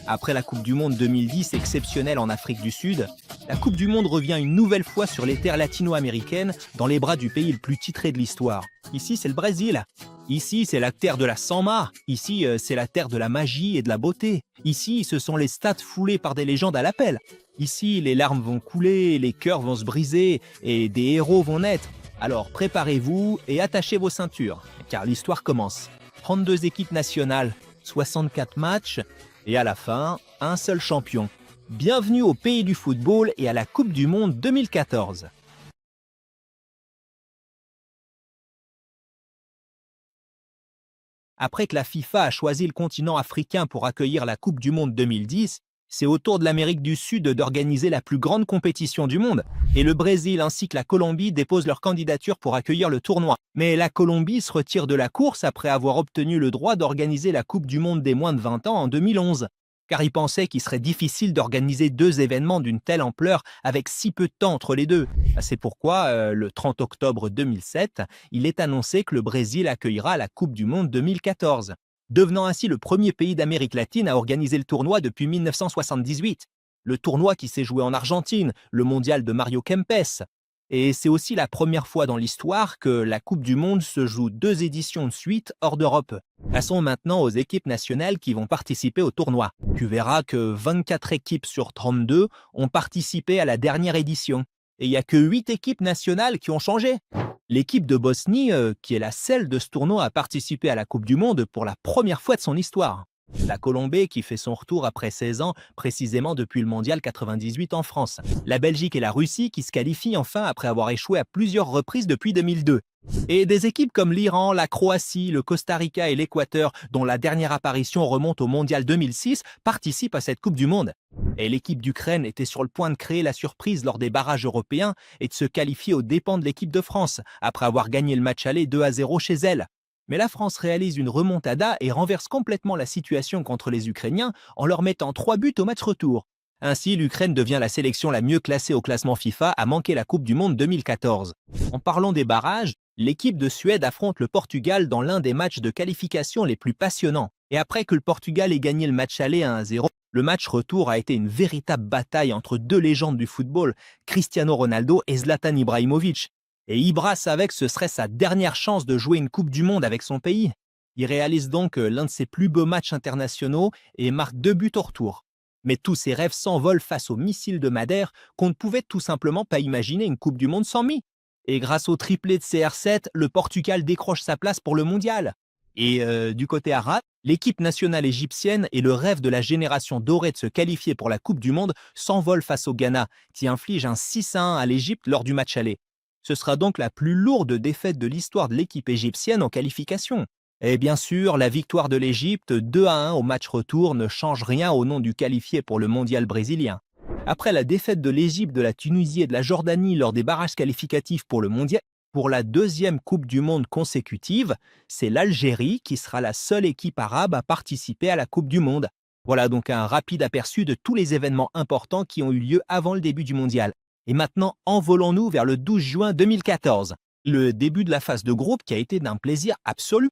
Après la Coupe du Monde 2010 exceptionnelle en Afrique du Sud, la Coupe du Monde revient une nouvelle fois sur les terres latino-américaines dans les bras du pays le plus titré de l'histoire. Ici, c'est le Brésil. Ici, c'est la terre de la samba. Ici, c'est la terre de la magie et de la beauté. Ici, ce sont les stades foulés par des légendes à l'appel. Ici, les larmes vont couler, les cœurs vont se briser et des héros vont naître. Alors préparez-vous et attachez vos ceintures, car l'histoire commence. 32 équipes nationales, 64 matchs et à la fin, un seul champion. Bienvenue au pays du football et à la Coupe du Monde 2014. Après que la FIFA a choisi le continent africain pour accueillir la Coupe du Monde 2010, c'est au tour de l'Amérique du Sud d'organiser la plus grande compétition du monde. Et le Brésil ainsi que la Colombie déposent leur candidature pour accueillir le tournoi. Mais la Colombie se retire de la course après avoir obtenu le droit d'organiser la Coupe du Monde des moins de 20 ans en 2011. Car ils pensaient qu'il serait difficile d'organiser deux événements d'une telle ampleur avec si peu de temps entre les deux. C'est pourquoi, le 30 octobre 2007, il est annoncé que le Brésil accueillera la Coupe du Monde 2014, devenant ainsi le premier pays d'Amérique latine à organiser le tournoi depuis 1978. Le tournoi qui s'est joué en Argentine, le mondial de Mario Kempes. Et c'est aussi la première fois dans l'histoire que la Coupe du Monde se joue 2 éditions de suite hors d'Europe. Passons maintenant aux équipes nationales qui vont participer au tournoi. Tu verras que 24 équipes sur 32 ont participé à la dernière édition. Et il n'y a que 8 équipes nationales qui ont changé. L'équipe de Bosnie, qui est la seule de ce tournoi à participer à la Coupe du Monde pour la première fois de son histoire. La Colombie qui fait son retour après 16 ans, précisément depuis le mondial 98 en France. La Belgique et la Russie qui se qualifient enfin après avoir échoué à plusieurs reprises depuis 2002. Et des équipes comme l'Iran, la Croatie, le Costa Rica et l'Équateur, dont la dernière apparition remonte au mondial 2006, participent à cette Coupe du Monde. Et l'équipe d'Ukraine était sur le point de créer la surprise lors des barrages européens et de se qualifier aux dépens de l'équipe de France, après avoir gagné le match aller 2-0 chez elle. Mais la France réalise une remontada et renverse complètement la situation contre les Ukrainiens en leur mettant 3 buts au match retour. Ainsi, l'Ukraine devient la sélection la mieux classée au classement FIFA à manquer la Coupe du Monde 2014. En parlant des barrages, l'équipe de Suède affronte le Portugal dans l'un des matchs de qualification les plus passionnants. Et après que le Portugal ait gagné le match aller 1-0, le match retour a été une véritable bataille entre deux légendes du football, Cristiano Ronaldo et Zlatan Ibrahimovic. Et Ibra savait que ce serait sa dernière chance de jouer une Coupe du Monde avec son pays. Il réalise donc l'un de ses plus beaux matchs internationaux et marque 2 buts au retour. Mais tous ses rêves s'envolent face aux missiles de Madère qu'on ne pouvait tout simplement pas imaginer une Coupe du Monde sans Mi. Et grâce au triplé de CR7, le Portugal décroche sa place pour le mondial. Et du côté arabe, l'équipe nationale égyptienne et le rêve de la génération dorée de se qualifier pour la Coupe du Monde s'envolent face au Ghana, qui inflige un 6-1 à l'Égypte lors du match aller. Ce sera donc la plus lourde défaite de l'histoire de l'équipe égyptienne en qualification. Et bien sûr, la victoire de l'Égypte 2-1 au match retour ne change rien au nom du qualifié pour le mondial brésilien. Après la défaite de l'Égypte, de la Tunisie et de la Jordanie lors des barrages qualificatifs pour le mondial, pour la 2e Coupe du Monde consécutive, c'est l'Algérie qui sera la seule équipe arabe à participer à la Coupe du Monde. Voilà donc un rapide aperçu de tous les événements importants qui ont eu lieu avant le début du mondial. Et maintenant, envolons-nous vers le 12 juin 2014, le début de la phase de groupe qui a été d'un plaisir absolu.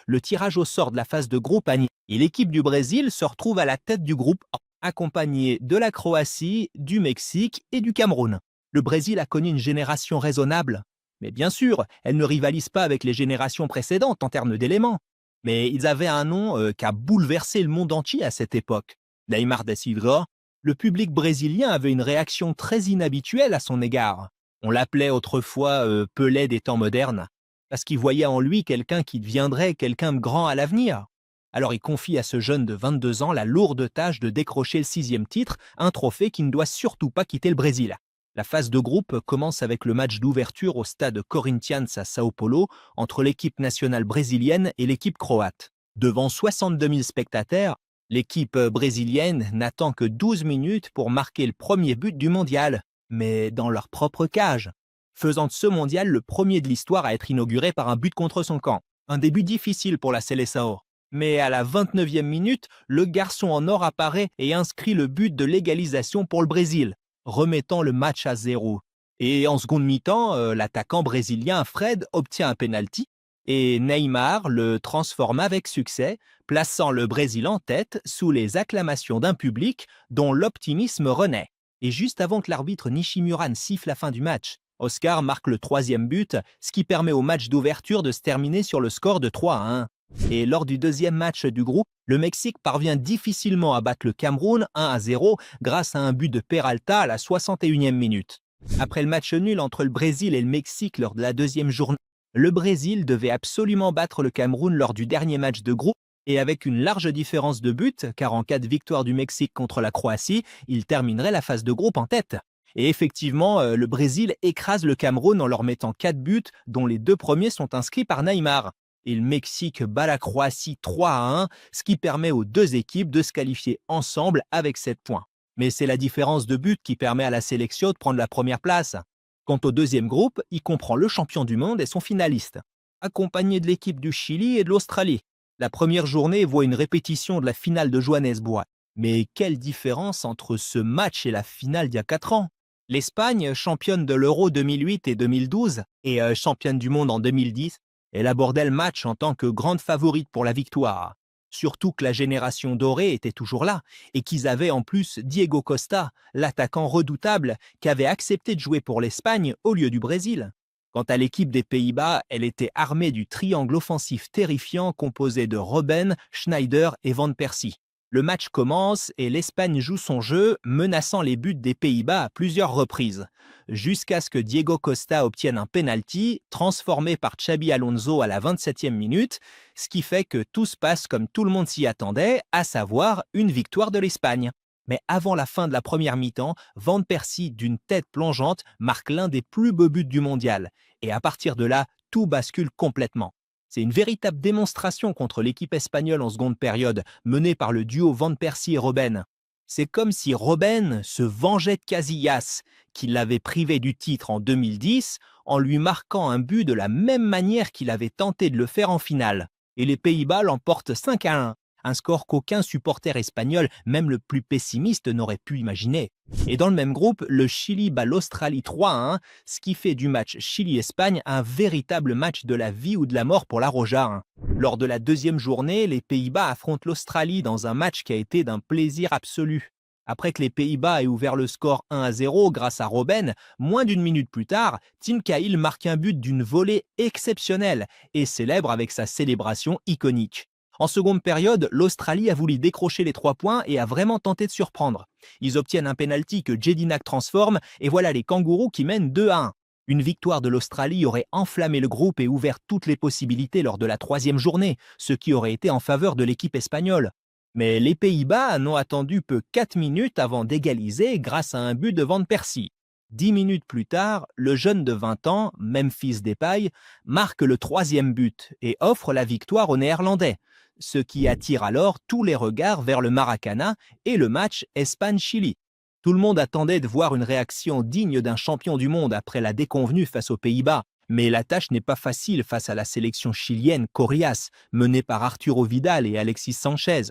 Le tirage au sort de la phase de groupe a et l'équipe du Brésil se retrouve à la tête du groupe A, accompagnée de la Croatie, du Mexique et du Cameroun. Le Brésil a connu une génération raisonnable, mais bien sûr, elle ne rivalise pas avec les générations précédentes en termes d'éléments. Mais ils avaient un nom qui a bouleversé le monde entier à cette époque. Neymar da Silva, le public brésilien avait une réaction très inhabituelle à son égard. On l'appelait autrefois Pelé des temps modernes, parce qu'il voyait en lui quelqu'un qui deviendrait quelqu'un de grand à l'avenir. Alors il confie à ce jeune de 22 ans la lourde tâche de décrocher le 6e titre, un trophée qui ne doit surtout pas quitter le Brésil. La phase de groupe commence avec le match d'ouverture au stade Corinthians à Sao Paulo entre l'équipe nationale brésilienne et l'équipe croate. Devant 62 000 spectateurs, l'équipe brésilienne n'attend que 12 minutes pour marquer le premier but du mondial, mais dans leur propre cage, faisant de ce mondial le premier de l'histoire à être inauguré par un but contre son camp. Un début difficile pour la Seleção. Mais à la 29e minute, le garçon en or apparaît et inscrit le but de l'égalisation pour le Brésil, remettant le match à 0. Et en seconde mi-temps, l'attaquant brésilien Fred obtient un penalty Et Neymar le transforma avec succès, plaçant le Brésil en tête sous les acclamations d'un public dont l'optimisme renaît. Et juste avant que l'arbitre Nishimura ne siffle la fin du match, Oscar marque le troisième but, ce qui permet au match d'ouverture de se terminer sur le score de 3-1. Et lors du deuxième match du groupe, le Mexique parvient difficilement à battre le Cameroun 1-0 grâce à un but de Peralta à la 61e minute. Après le match nul entre le Brésil et le Mexique lors de la deuxième journée, le Brésil devait absolument battre le Cameroun lors du dernier match de groupe et avec une large différence de but, car en cas de victoire du Mexique contre la Croatie, il terminerait la phase de groupe en tête. Et effectivement, le Brésil écrase le Cameroun en leur mettant 4 buts, dont les 2 premiers sont inscrits par Neymar. Et le Mexique bat la Croatie 3-1, ce qui permet aux deux équipes de se qualifier ensemble avec 7 points. Mais c'est la différence de but qui permet à la sélection de prendre la première place. Quant au deuxième groupe, il comprend le champion du monde et son finaliste, accompagné de l'équipe du Chili et de l'Australie. La première journée voit une répétition de la finale de Johannesburg. Mais quelle différence entre ce match et la finale d'il y a 4 ans. L'Espagne, championne de l'Euro 2008 et 2012, et championne du monde en 2010, elle abordait le match en tant que grande favorite pour la victoire. Surtout que la génération dorée était toujours là, et qu'ils avaient en plus Diego Costa, l'attaquant redoutable, qui avait accepté de jouer pour l'Espagne au lieu du Brésil. Quant à l'équipe des Pays-Bas, elle était armée du triangle offensif terrifiant composé de Robben, Schneider et Van Persie. Le match commence et l'Espagne joue son jeu, menaçant les buts des Pays-Bas à plusieurs reprises, jusqu'à ce que Diego Costa obtienne un penalty, transformé par Xabi Alonso à la 27e minute, ce qui fait que tout se passe comme tout le monde s'y attendait, à savoir une victoire de l'Espagne. Mais avant la fin de la première mi-temps, Van Persie, d'une tête plongeante, marque l'un des plus beaux buts du mondial. Et à partir de là, tout bascule complètement. C'est une véritable démonstration contre l'équipe espagnole en seconde période, menée par le duo Van Persie et Robben. C'est comme si Robben se vengeait de Casillas, qui l'avait privé du titre en 2010, en lui marquant un but de la même manière qu'il avait tenté de le faire en finale. Et les Pays-Bas l'emportent 5-1. Un score qu'aucun supporter espagnol, même le plus pessimiste, n'aurait pu imaginer. Et dans le même groupe, le Chili bat l'Australie 3-1, ce qui fait du match Chili-Espagne un véritable match de la vie ou de la mort pour la Roja. Lors de la deuxième journée, les Pays-Bas affrontent l'Australie dans un match qui a été d'un plaisir absolu. Après que les Pays-Bas aient ouvert le score 1-0 grâce à Robben, moins d'une minute plus tard, Tim Cahill marque un but d'une volée exceptionnelle et célèbre avec sa célébration iconique. En seconde période, l'Australie a voulu décrocher les 3 points et a vraiment tenté de surprendre. Ils obtiennent un pénalty que Jedinak transforme et voilà les Kangourous qui mènent 2-1. Une victoire de l'Australie aurait enflammé le groupe et ouvert toutes les possibilités lors de la 3e journée, ce qui aurait été en faveur de l'équipe espagnole. Mais les Pays-Bas n'ont attendu que 4 minutes avant d'égaliser grâce à un but de Van Persie. 10 minutes plus tard, le jeune de 20 ans, Memphis Depay, marque le 3e but et offre la victoire aux Néerlandais, ce qui attire alors tous les regards vers le Maracana et le match Espagne-Chili. Tout le monde attendait de voir une réaction digne d'un champion du monde après la déconvenue face aux Pays-Bas, mais la tâche n'est pas facile face à la sélection chilienne coriace, menée par Arturo Vidal et Alexis Sanchez.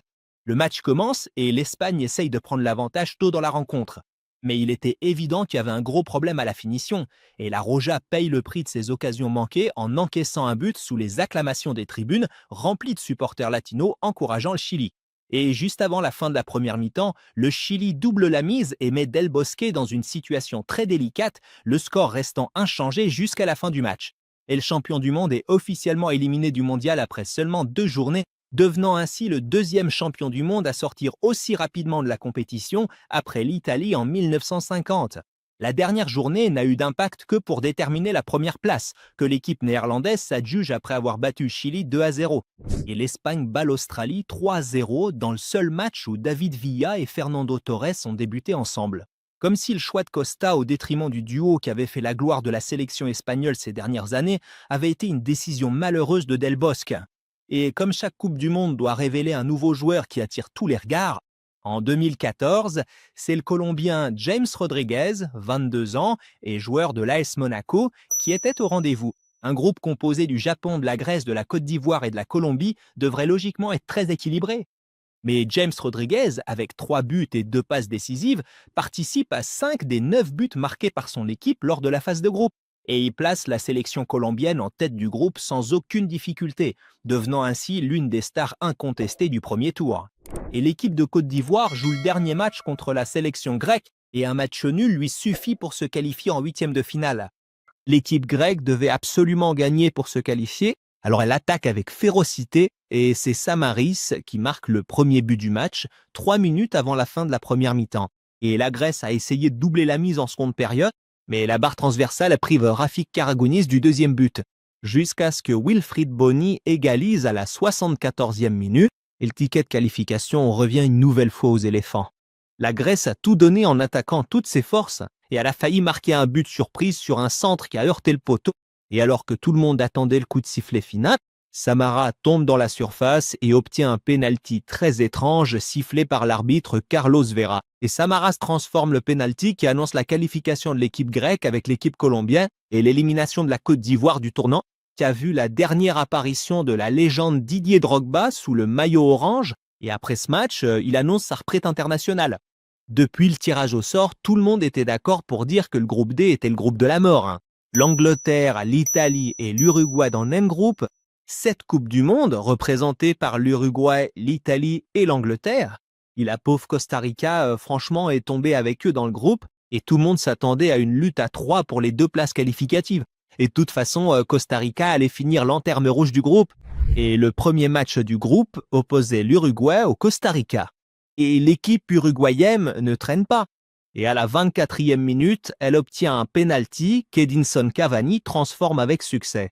Le match commence et l'Espagne essaye de prendre l'avantage tôt dans la rencontre. Mais il était évident qu'il y avait un gros problème à la finition, et la Roja paye le prix de ses occasions manquées en encaissant un but sous les acclamations des tribunes, remplies de supporters latinos encourageant le Chili. Et juste avant la fin de la première mi-temps, le Chili double la mise et met Del Bosque dans une situation très délicate, le score restant inchangé jusqu'à la fin du match. Et le champion du monde est officiellement éliminé du mondial après seulement 2 journées, devenant ainsi le 2e champion du monde à sortir aussi rapidement de la compétition après l'Italie en 1950. La dernière journée n'a eu d'impact que pour déterminer la première place, que l'équipe néerlandaise s'adjuge après avoir battu Chili 2-0. Et l'Espagne bat l'Australie 3-0 dans le seul match où David Villa et Fernando Torres ont débuté ensemble. Comme si le choix de Costa au détriment du duo qui avait fait la gloire de la sélection espagnole ces dernières années avait été une décision malheureuse de Del Bosque. Et comme chaque Coupe du Monde doit révéler un nouveau joueur qui attire tous les regards, en 2014, c'est le Colombien James Rodriguez, 22 ans, et joueur de l'AS Monaco, qui était au rendez-vous. Un groupe composé du Japon, de la Grèce, de la Côte d'Ivoire et de la Colombie devrait logiquement être très équilibré. Mais James Rodriguez, avec 3 buts et 2 passes décisives, participe à 5 des 9 buts marqués par son équipe lors de la phase de groupe. et il place la sélection colombienne en tête du groupe sans aucune difficulté, devenant ainsi l'une des stars incontestées du premier tour. Et l'équipe de Côte d'Ivoire joue le dernier match contre la sélection grecque et un match nul lui suffit pour se qualifier en huitième de finale. L'équipe grecque devait absolument gagner pour se qualifier, alors elle attaque avec férocité et c'est Samaris qui marque le premier but du match, 3 minutes avant la fin de la première mi-temps. Et la Grèce a essayé de doubler la mise en seconde période, mais la barre transversale prive Rafik Karagounis du deuxième but, jusqu'à ce que Wilfried Bony égalise à la 74e minute et le ticket de qualification revient une nouvelle fois aux éléphants. La Grèce a tout donné en attaquant toutes ses forces et elle a failli marquer un but surprise sur un centre qui a heurté le poteau. Et alors que tout le monde attendait le coup de sifflet final, Samara tombe dans la surface et obtient un pénalty très étrange sifflé par l'arbitre Carlos Vera. Et Samaras transforme le pénalty qui annonce la qualification de l'équipe grecque avec l'équipe colombienne et l'élimination de la Côte d'Ivoire du tournoi, qui a vu la dernière apparition de la légende Didier Drogba sous le maillot orange. Et après ce match, il annonce sa retraite internationale. Depuis le tirage au sort, tout le monde était d'accord pour dire que le groupe D était le groupe de la mort. L'Angleterre, l'Italie et l'Uruguay dans le même groupe, 7 Coupes du Monde représentées par l'Uruguay, l'Italie et l'Angleterre. Et la pauvre Costa Rica, franchement, est tombée avec eux dans le groupe et tout le monde s'attendait à une lutte à 3 pour les 2 places qualificatives. Et de toute façon, Costa Rica allait finir lanterne rouge du groupe. Et le premier match du groupe opposait l'Uruguay au Costa Rica. Et l'équipe uruguayenne ne traîne pas. Et à la 24e minute, elle obtient un penalty qu'Edinson Cavani transforme avec succès.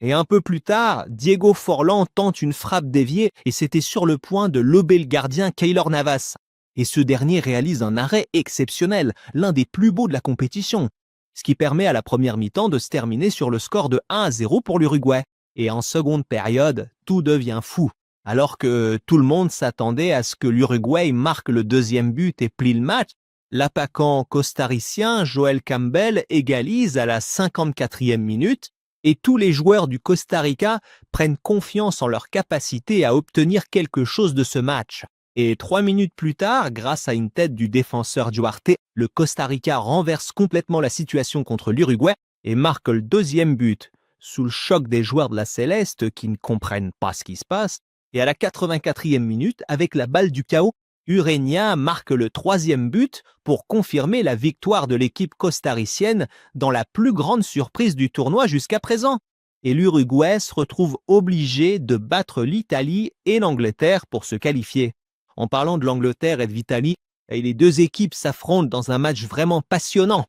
Et un peu plus tard, Diego Forlán tente une frappe déviée et c'était sur le point de lober le gardien Keylor Navas. Et ce dernier réalise un arrêt exceptionnel, l'un des plus beaux de la compétition, ce qui permet à la première mi-temps de se terminer sur le score de 1-0 pour l'Uruguay. Et en seconde période, tout devient fou. Alors que tout le monde s'attendait à ce que l'Uruguay marque le deuxième but et plie le match, l'attaquant costaricien Joel Campbell égalise à la 54e minute et tous les joueurs du Costa Rica prennent confiance en leur capacité à obtenir quelque chose de ce match. Et 3 minutes plus tard, grâce à une tête du défenseur Duarte, le Costa Rica renverse complètement la situation contre l'Uruguay et marque le deuxième but, sous le choc des joueurs de la Céleste qui ne comprennent pas ce qui se passe. Et à la 84e minute, avec la balle du chaos, Ureña marque le 3e but pour confirmer la victoire de l'équipe costaricienne dans la plus grande surprise du tournoi jusqu'à présent. Et l'Uruguay se retrouve obligé de battre l'Italie et l'Angleterre pour se qualifier. En parlant de l'Angleterre et de l'Italie, les deux équipes s'affrontent dans un match vraiment passionnant.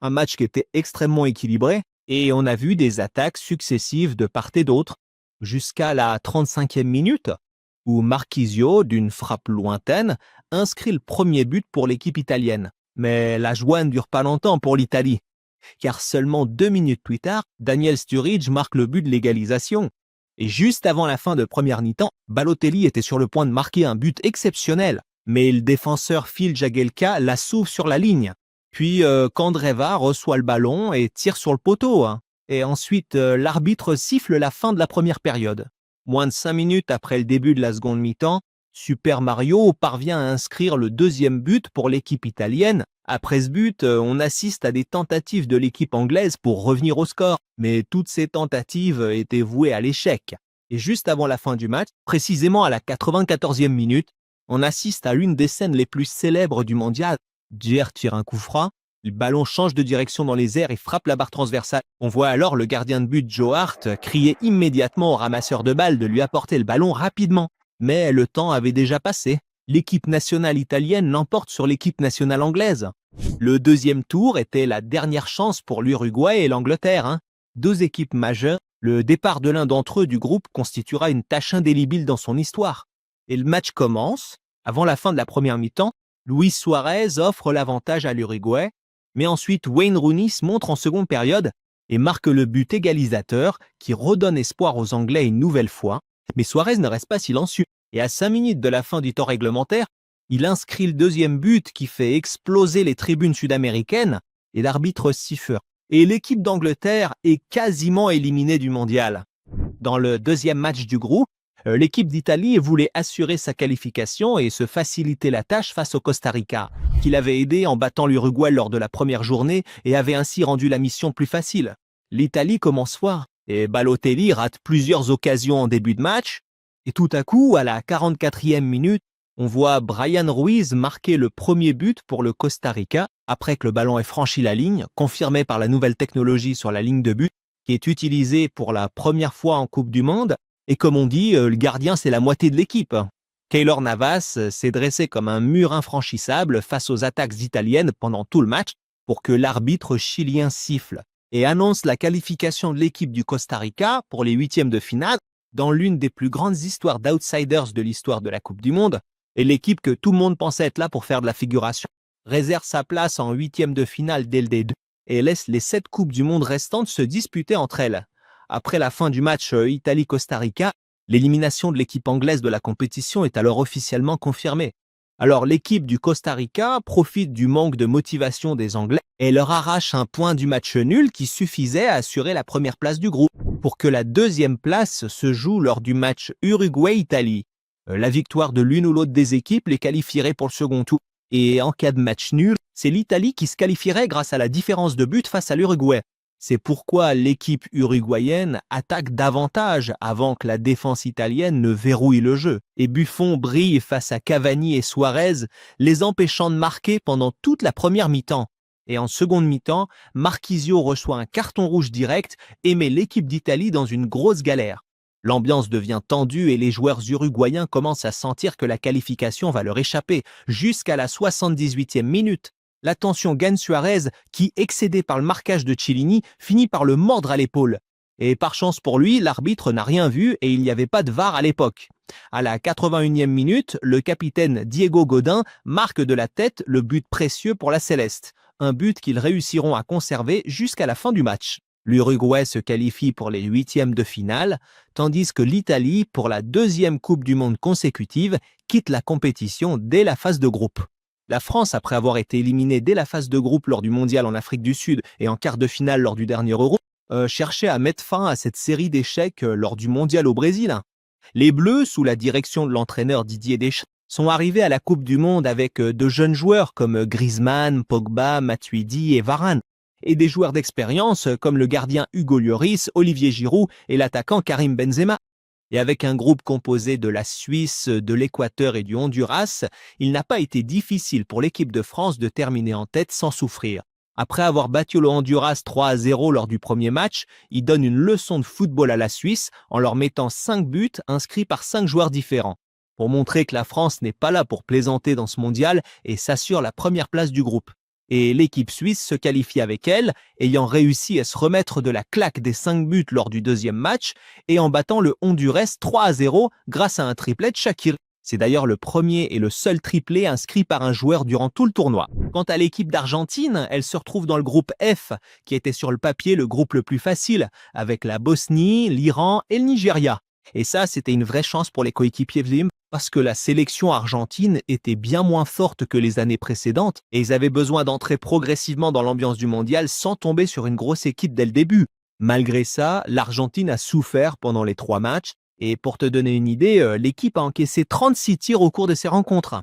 Un match qui était extrêmement équilibré et on a vu des attaques successives de part et d'autre jusqu'à la 35e minute où Marchisio, d'une frappe lointaine, inscrit le premier but pour l'équipe italienne. Mais la joie ne dure pas longtemps pour l'Italie, car seulement 2 minutes plus tard, Daniel Sturridge marque le but de l'égalisation. Et juste avant la fin de première mi-temps, Balotelli était sur le point de marquer un but exceptionnel, mais le défenseur Phil Jagielka la sauve sur la ligne. Puis Candreva reçoit le ballon et tire sur le poteau. Et ensuite, l'arbitre siffle la fin de la première période. Moins de 5 minutes après le début de la seconde mi-temps, Super Mario parvient à inscrire le deuxième but pour l'équipe italienne. Après ce but, on assiste à des tentatives de l'équipe anglaise pour revenir au score, mais toutes ces tentatives étaient vouées à l'échec. Et juste avant la fin du match, précisément à la 94e minute, on assiste à l'une des scènes les plus célèbres du mondial. Dier tire un coup franc, le ballon change de direction dans les airs et frappe la barre transversale. On voit alors le gardien de but Joe Hart crier immédiatement au ramasseur de balles de lui apporter le ballon rapidement. Mais le temps avait déjà passé. L'équipe nationale italienne l'emporte sur l'équipe nationale anglaise. Le deuxième tour était la dernière chance pour l'Uruguay et l'Angleterre. 2 équipes majeures, le départ de l'un d'entre eux du groupe constituera une tâche indélébile dans son histoire. Et le match commence. Avant la fin de la première mi-temps, Luis Suarez offre l'avantage à l'Uruguay, mais ensuite Wayne Rooney se montre en seconde période et marque le but égalisateur qui redonne espoir aux Anglais une nouvelle fois. Mais Suarez ne reste pas silencieux. Et à 5 minutes de la fin du temps réglementaire, il inscrit le deuxième but qui fait exploser les tribunes sud-américaines et l'arbitre siffle. Et l'équipe d'Angleterre est quasiment éliminée du mondial. Dans le deuxième match du groupe, l'équipe d'Italie voulait assurer sa qualification et se faciliter la tâche face au Costa Rica, qu'il avait aidé en battant l'Uruguay lors de la première journée et avait ainsi rendu la mission plus facile. L'Italie commence fort et Balotelli rate plusieurs occasions en début de match. Et tout à coup, à la 44e minute, on voit Brian Ruiz marquer le premier but pour le Costa Rica après que le ballon ait franchi la ligne, confirmé par la nouvelle technologie sur la ligne de but qui est utilisée pour la première fois en Coupe du Monde. Et comme on dit, le gardien, c'est la moitié de l'équipe. Keylor Navas s'est dressé comme un mur infranchissable face aux attaques italiennes pendant tout le match pour que l'arbitre chilien siffle et annonce la qualification de l'équipe du Costa Rica pour les huitièmes de finale dans l'une des plus grandes histoires d'outsiders de l'histoire de la Coupe du Monde. Et l'équipe que tout le monde pensait être là pour faire de la figuration réserve sa place en huitièmes de finale dès le D2 et laisse les 7 Coupes du Monde restantes se disputer entre elles. Après la fin du match Italie-Costa Rica, l'élimination de l'équipe anglaise de la compétition est alors officiellement confirmée. Alors l'équipe du Costa Rica profite du manque de motivation des Anglais et leur arrache un point du match nul qui suffisait à assurer la première place du groupe pour que la deuxième place se joue lors du match Uruguay-Italie. La victoire de l'une ou l'autre des équipes les qualifierait pour le second tour. Et en cas de match nul, c'est l'Italie qui se qualifierait grâce à la différence de but face à l'Uruguay. C'est pourquoi l'équipe uruguayenne attaque davantage avant que la défense italienne ne verrouille le jeu. Et Buffon brille face à Cavani et Suarez, les empêchant de marquer pendant toute la première mi-temps. Et en seconde mi-temps, Marchisio reçoit un carton rouge direct et met l'équipe d'Italie dans une grosse galère. L'ambiance devient tendue et les joueurs uruguayens commencent à sentir que la qualification va leur échapper jusqu'à la 78e minute. La tension gagne Suarez qui, excédé par le marquage de Chiellini, finit par le mordre à l'épaule. Et par chance pour lui, l'arbitre n'a rien vu et il n'y avait pas de VAR à l'époque. À la 81e minute, le capitaine Diego Godin marque de la tête le but précieux pour la Céleste. Un but qu'ils réussiront à conserver jusqu'à la fin du match. L'Uruguay se qualifie pour les huitièmes de finale, tandis que l'Italie, pour la deuxième Coupe du Monde consécutive, quitte la compétition dès la phase de groupe. La France, après avoir été éliminée dès la phase de groupe lors du Mondial en Afrique du Sud et en quart de finale lors du dernier Euro, cherchait à mettre fin à cette série d'échecs lors du Mondial au Brésil. Les Bleus, sous la direction de l'entraîneur Didier Deschamps, sont arrivés à la Coupe du Monde avec de jeunes joueurs comme Griezmann, Pogba, Matuidi et Varane, et des joueurs d'expérience comme le gardien Hugo Lloris, Olivier Giroud et l'attaquant Karim Benzema. Et avec un groupe composé de la Suisse, de l'Équateur et du Honduras, il n'a pas été difficile pour l'équipe de France de terminer en tête sans souffrir. Après avoir battu le Honduras 3-0 lors du premier match, il donne une leçon de football à la Suisse en leur mettant 5 buts inscrits par 5 joueurs différents, pour montrer que la France n'est pas là pour plaisanter dans ce mondial et s'assure la première place du groupe. Et l'équipe suisse se qualifie avec elle, ayant réussi à se remettre de la claque des 5 buts lors du deuxième match et en battant le Honduras 3-0 grâce à un triplé de Shaqiri. C'est d'ailleurs le premier et le seul triplé inscrit par un joueur durant tout le tournoi. Quant à l'équipe d'Argentine, elle se retrouve dans le groupe F, qui était sur le papier le groupe le plus facile, avec la Bosnie, l'Iran et le Nigeria. Et ça, c'était une vraie chance pour les coéquipiers Vlim, parce que la sélection argentine était bien moins forte que les années précédentes et ils avaient besoin d'entrer progressivement dans l'ambiance du mondial sans tomber sur une grosse équipe dès le début. Malgré ça, l'Argentine a souffert pendant les 3 matchs et pour te donner une idée, l'équipe a encaissé 36 tirs au cours de ces rencontres.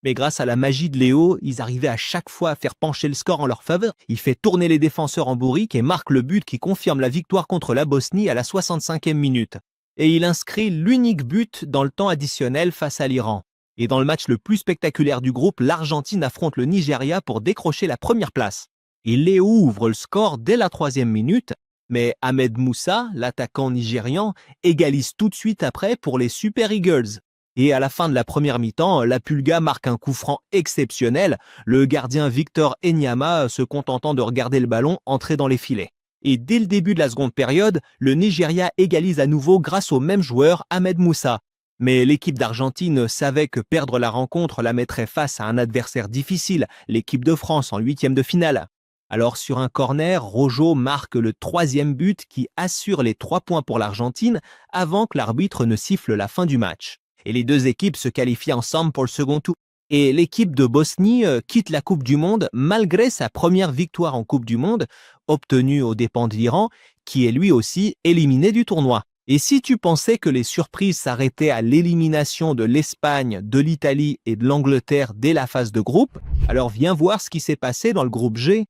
Mais grâce à la magie de Léo, ils arrivaient à chaque fois à faire pencher le score en leur faveur. Il fait tourner les défenseurs en bourrique et marque le but qui confirme la victoire contre la Bosnie à la 65e minute. Et il inscrit l'unique but dans le temps additionnel face à l'Iran. Et dans le match le plus spectaculaire du groupe, l'Argentine affronte le Nigeria pour décrocher la première place. Et Léo ouvre le score dès la 3e minute, mais Ahmed Moussa, l'attaquant nigérian, égalise tout de suite après pour les Super Eagles. Et à la fin de la première mi-temps, la Pulga marque un coup franc exceptionnel, le gardien Victor Enyama se contentant de regarder le ballon entrer dans les filets. Et dès le début de la seconde période, le Nigeria égalise à nouveau grâce au même joueur, Ahmed Moussa. Mais l'équipe d'Argentine savait que perdre la rencontre la mettrait face à un adversaire difficile, l'équipe de France en huitième de finale. Alors sur un corner, Rojo marque le 3e but qui assure les 3 points pour l'Argentine avant que l'arbitre ne siffle la fin du match. Et les deux équipes se qualifient ensemble pour le second tour. Et l'équipe de Bosnie quitte la Coupe du Monde malgré sa première victoire en Coupe du Monde, obtenue aux dépens de l'Iran, qui est lui aussi éliminé du tournoi. Et si tu pensais que les surprises s'arrêtaient à l'élimination de l'Espagne, de l'Italie et de l'Angleterre dès la phase de groupe, alors viens voir ce qui s'est passé dans le groupe G.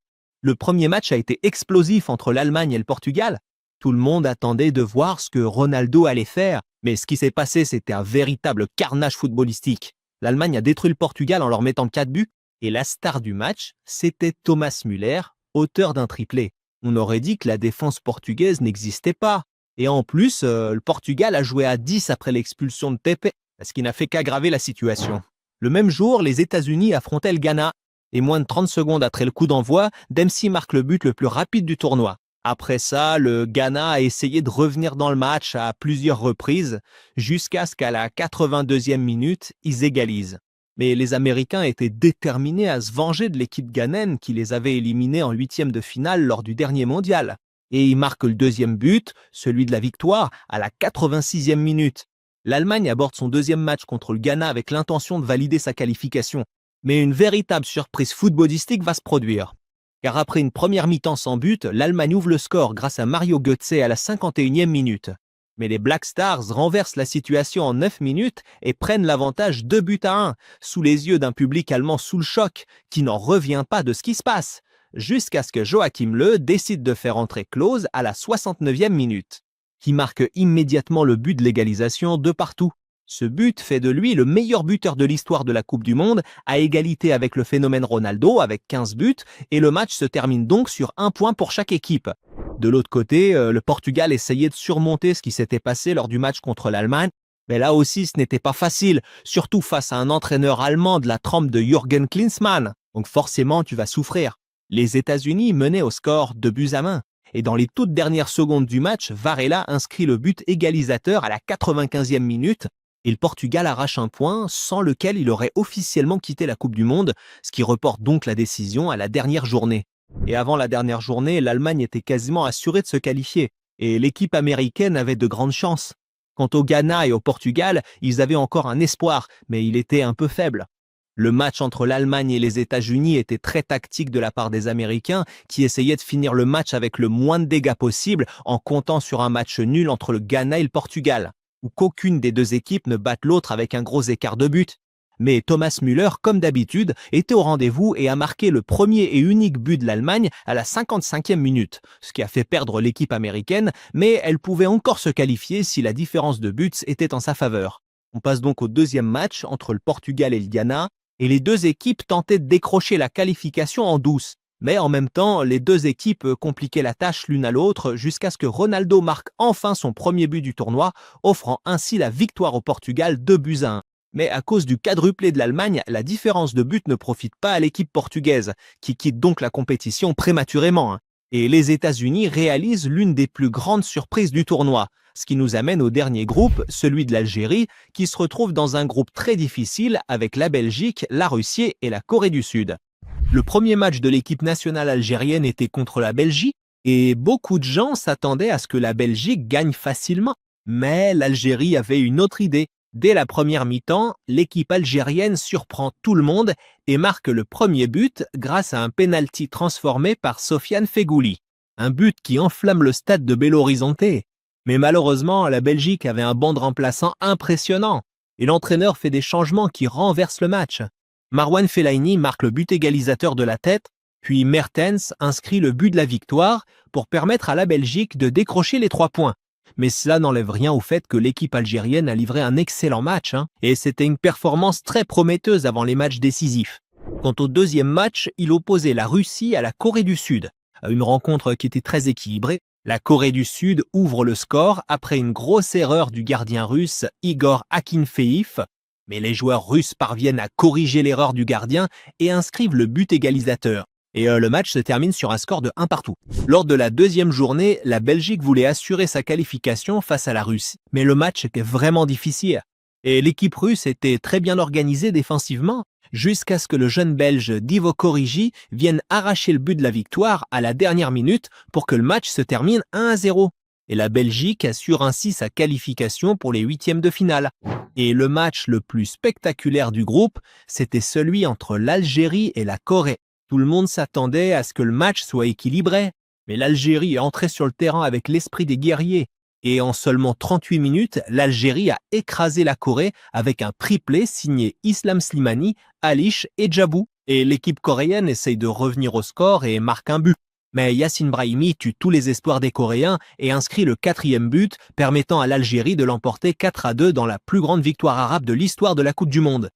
Le premier match a été explosif entre l'Allemagne et le Portugal. Tout le monde attendait de voir ce que Ronaldo allait faire, mais ce qui s'est passé, c'était un véritable carnage footballistique. L'Allemagne a détruit le Portugal en leur mettant 4 buts, et la star du match, c'était Thomas Müller, auteur d'un triplé. On aurait dit que la défense portugaise n'existait pas. Et en plus, le Portugal a joué à 10 après l'expulsion de Pepe, ce qui n'a fait qu'aggraver la situation. Le même jour, les États-Unis affrontaient le Ghana. Et moins de 30 secondes après le coup d'envoi, Dempsey marque le but le plus rapide du tournoi. Après ça, le Ghana a essayé de revenir dans le match à plusieurs reprises, jusqu'à ce qu'à la 82e minute, ils égalisent. Mais les Américains étaient déterminés à se venger de l'équipe ghanéenne qui les avait éliminés en huitième de finale lors du dernier mondial. Et ils marquent le deuxième but, celui de la victoire, à la 86e minute. L'Allemagne aborde son deuxième match contre le Ghana avec l'intention de valider sa qualification. Mais une véritable surprise footballistique va se produire. Car après une première mi-temps sans but, l'Allemagne ouvre le score grâce à Mario Götze à la 51e minute. Mais les Black Stars renversent la situation en 9 minutes et prennent l'avantage 2-1, sous les yeux d'un public allemand sous le choc, qui n'en revient pas de ce qui se passe, jusqu'à ce que Joachim Löw décide de faire entrer Klose à la 69e minute, qui marque immédiatement le but de l'égalisation de partout. Ce but fait de lui le meilleur buteur de l'histoire de la Coupe du Monde, à égalité avec le phénomène Ronaldo avec 15 buts, et le match se termine donc sur 1 point pour chaque équipe. De l'autre côté, le Portugal essayait de surmonter ce qui s'était passé lors du match contre l'Allemagne, mais là aussi ce n'était pas facile, surtout face à un entraîneur allemand de la trempe de Jürgen Klinsmann, donc forcément tu vas souffrir. Les États-Unis menaient au score 2-1. Et dans les toutes dernières secondes du match, Varela inscrit le but égalisateur à la 95e minute, et le Portugal arrache un point sans lequel il aurait officiellement quitté la Coupe du Monde, ce qui reporte donc la décision à la dernière journée. Et avant la dernière journée, l'Allemagne était quasiment assurée de se qualifier, et l'équipe américaine avait de grandes chances. Quant au Ghana et au Portugal, ils avaient encore un espoir, mais il était un peu faible. Le match entre l'Allemagne et les États-Unis était très tactique de la part des Américains, qui essayaient de finir le match avec le moins de dégâts possible en comptant sur un match nul entre le Ghana et le Portugal, où qu'aucune des deux équipes ne batte l'autre avec un gros écart de but. Mais Thomas Müller, comme d'habitude, était au rendez-vous et a marqué le premier et unique but de l'Allemagne à la 55e minute, ce qui a fait perdre l'équipe américaine, mais elle pouvait encore se qualifier si la différence de buts était en sa faveur. On passe donc au deuxième match entre le Portugal et le Ghana, et les deux équipes tentaient de décrocher la qualification en douce. Mais en même temps, les deux équipes compliquaient la tâche l'une à l'autre jusqu'à ce que Ronaldo marque enfin son premier but du tournoi, offrant ainsi la victoire au Portugal 2-1. Mais à cause du quadruplé de l'Allemagne, la différence de but ne profite pas à l'équipe portugaise, qui quitte donc la compétition prématurément. Et les États-Unis réalisent l'une des plus grandes surprises du tournoi, ce qui nous amène au dernier groupe, celui de l'Algérie, qui se retrouve dans un groupe très difficile avec la Belgique, la Russie et la Corée du Sud. Le premier match de l'équipe nationale algérienne était contre la Belgique, et beaucoup de gens s'attendaient à ce que la Belgique gagne facilement. Mais l'Algérie avait une autre idée. Dès la première mi-temps, l'équipe algérienne surprend tout le monde et marque le premier but grâce à un pénalty transformé par Sofiane Feghouli. Un but qui enflamme le stade de Belo Horizonte. Mais malheureusement, la Belgique avait un banc de remplaçants impressionnant et l'entraîneur fait des changements qui renversent le match. Marouane Fellaini marque le but égalisateur de la tête, puis Mertens inscrit le but de la victoire pour permettre à la Belgique de décrocher les 3 points. Mais cela n'enlève rien au fait que l'équipe algérienne a livré un excellent match, et c'était une performance très prometteuse avant les matchs décisifs. Quant au deuxième match, il opposait la Russie à la Corée du Sud. Une rencontre qui était très équilibrée. La Corée du Sud ouvre le score après une grosse erreur du gardien russe Igor Akinfeev, mais les joueurs russes parviennent à corriger l'erreur du gardien et inscrivent le but égalisateur. Et le match se termine sur un score de 1-1. Lors de la deuxième journée, la Belgique voulait assurer sa qualification face à la Russie. Mais le match était vraiment difficile. Et l'équipe russe était très bien organisée défensivement, jusqu'à ce que le jeune Belge Divock Origi vienne arracher le but de la victoire à la dernière minute pour que le match se termine 1-0. Et la Belgique assure ainsi sa qualification pour les huitièmes de finale. Et le match le plus spectaculaire du groupe, c'était celui entre l'Algérie et la Corée. Tout le monde s'attendait à ce que le match soit équilibré, mais l'Algérie est entrée sur le terrain avec l'esprit des guerriers. Et en seulement 38 minutes, l'Algérie a écrasé la Corée avec un triplé signé Islam Slimani, Alish et Djabou. Et l'équipe coréenne essaye de revenir au score et marque un but. Mais Yacine Brahimi tue tous les espoirs des Coréens et inscrit le 4e but, permettant à l'Algérie de l'emporter 4-2 dans la plus grande victoire arabe de l'histoire de la Coupe du Monde.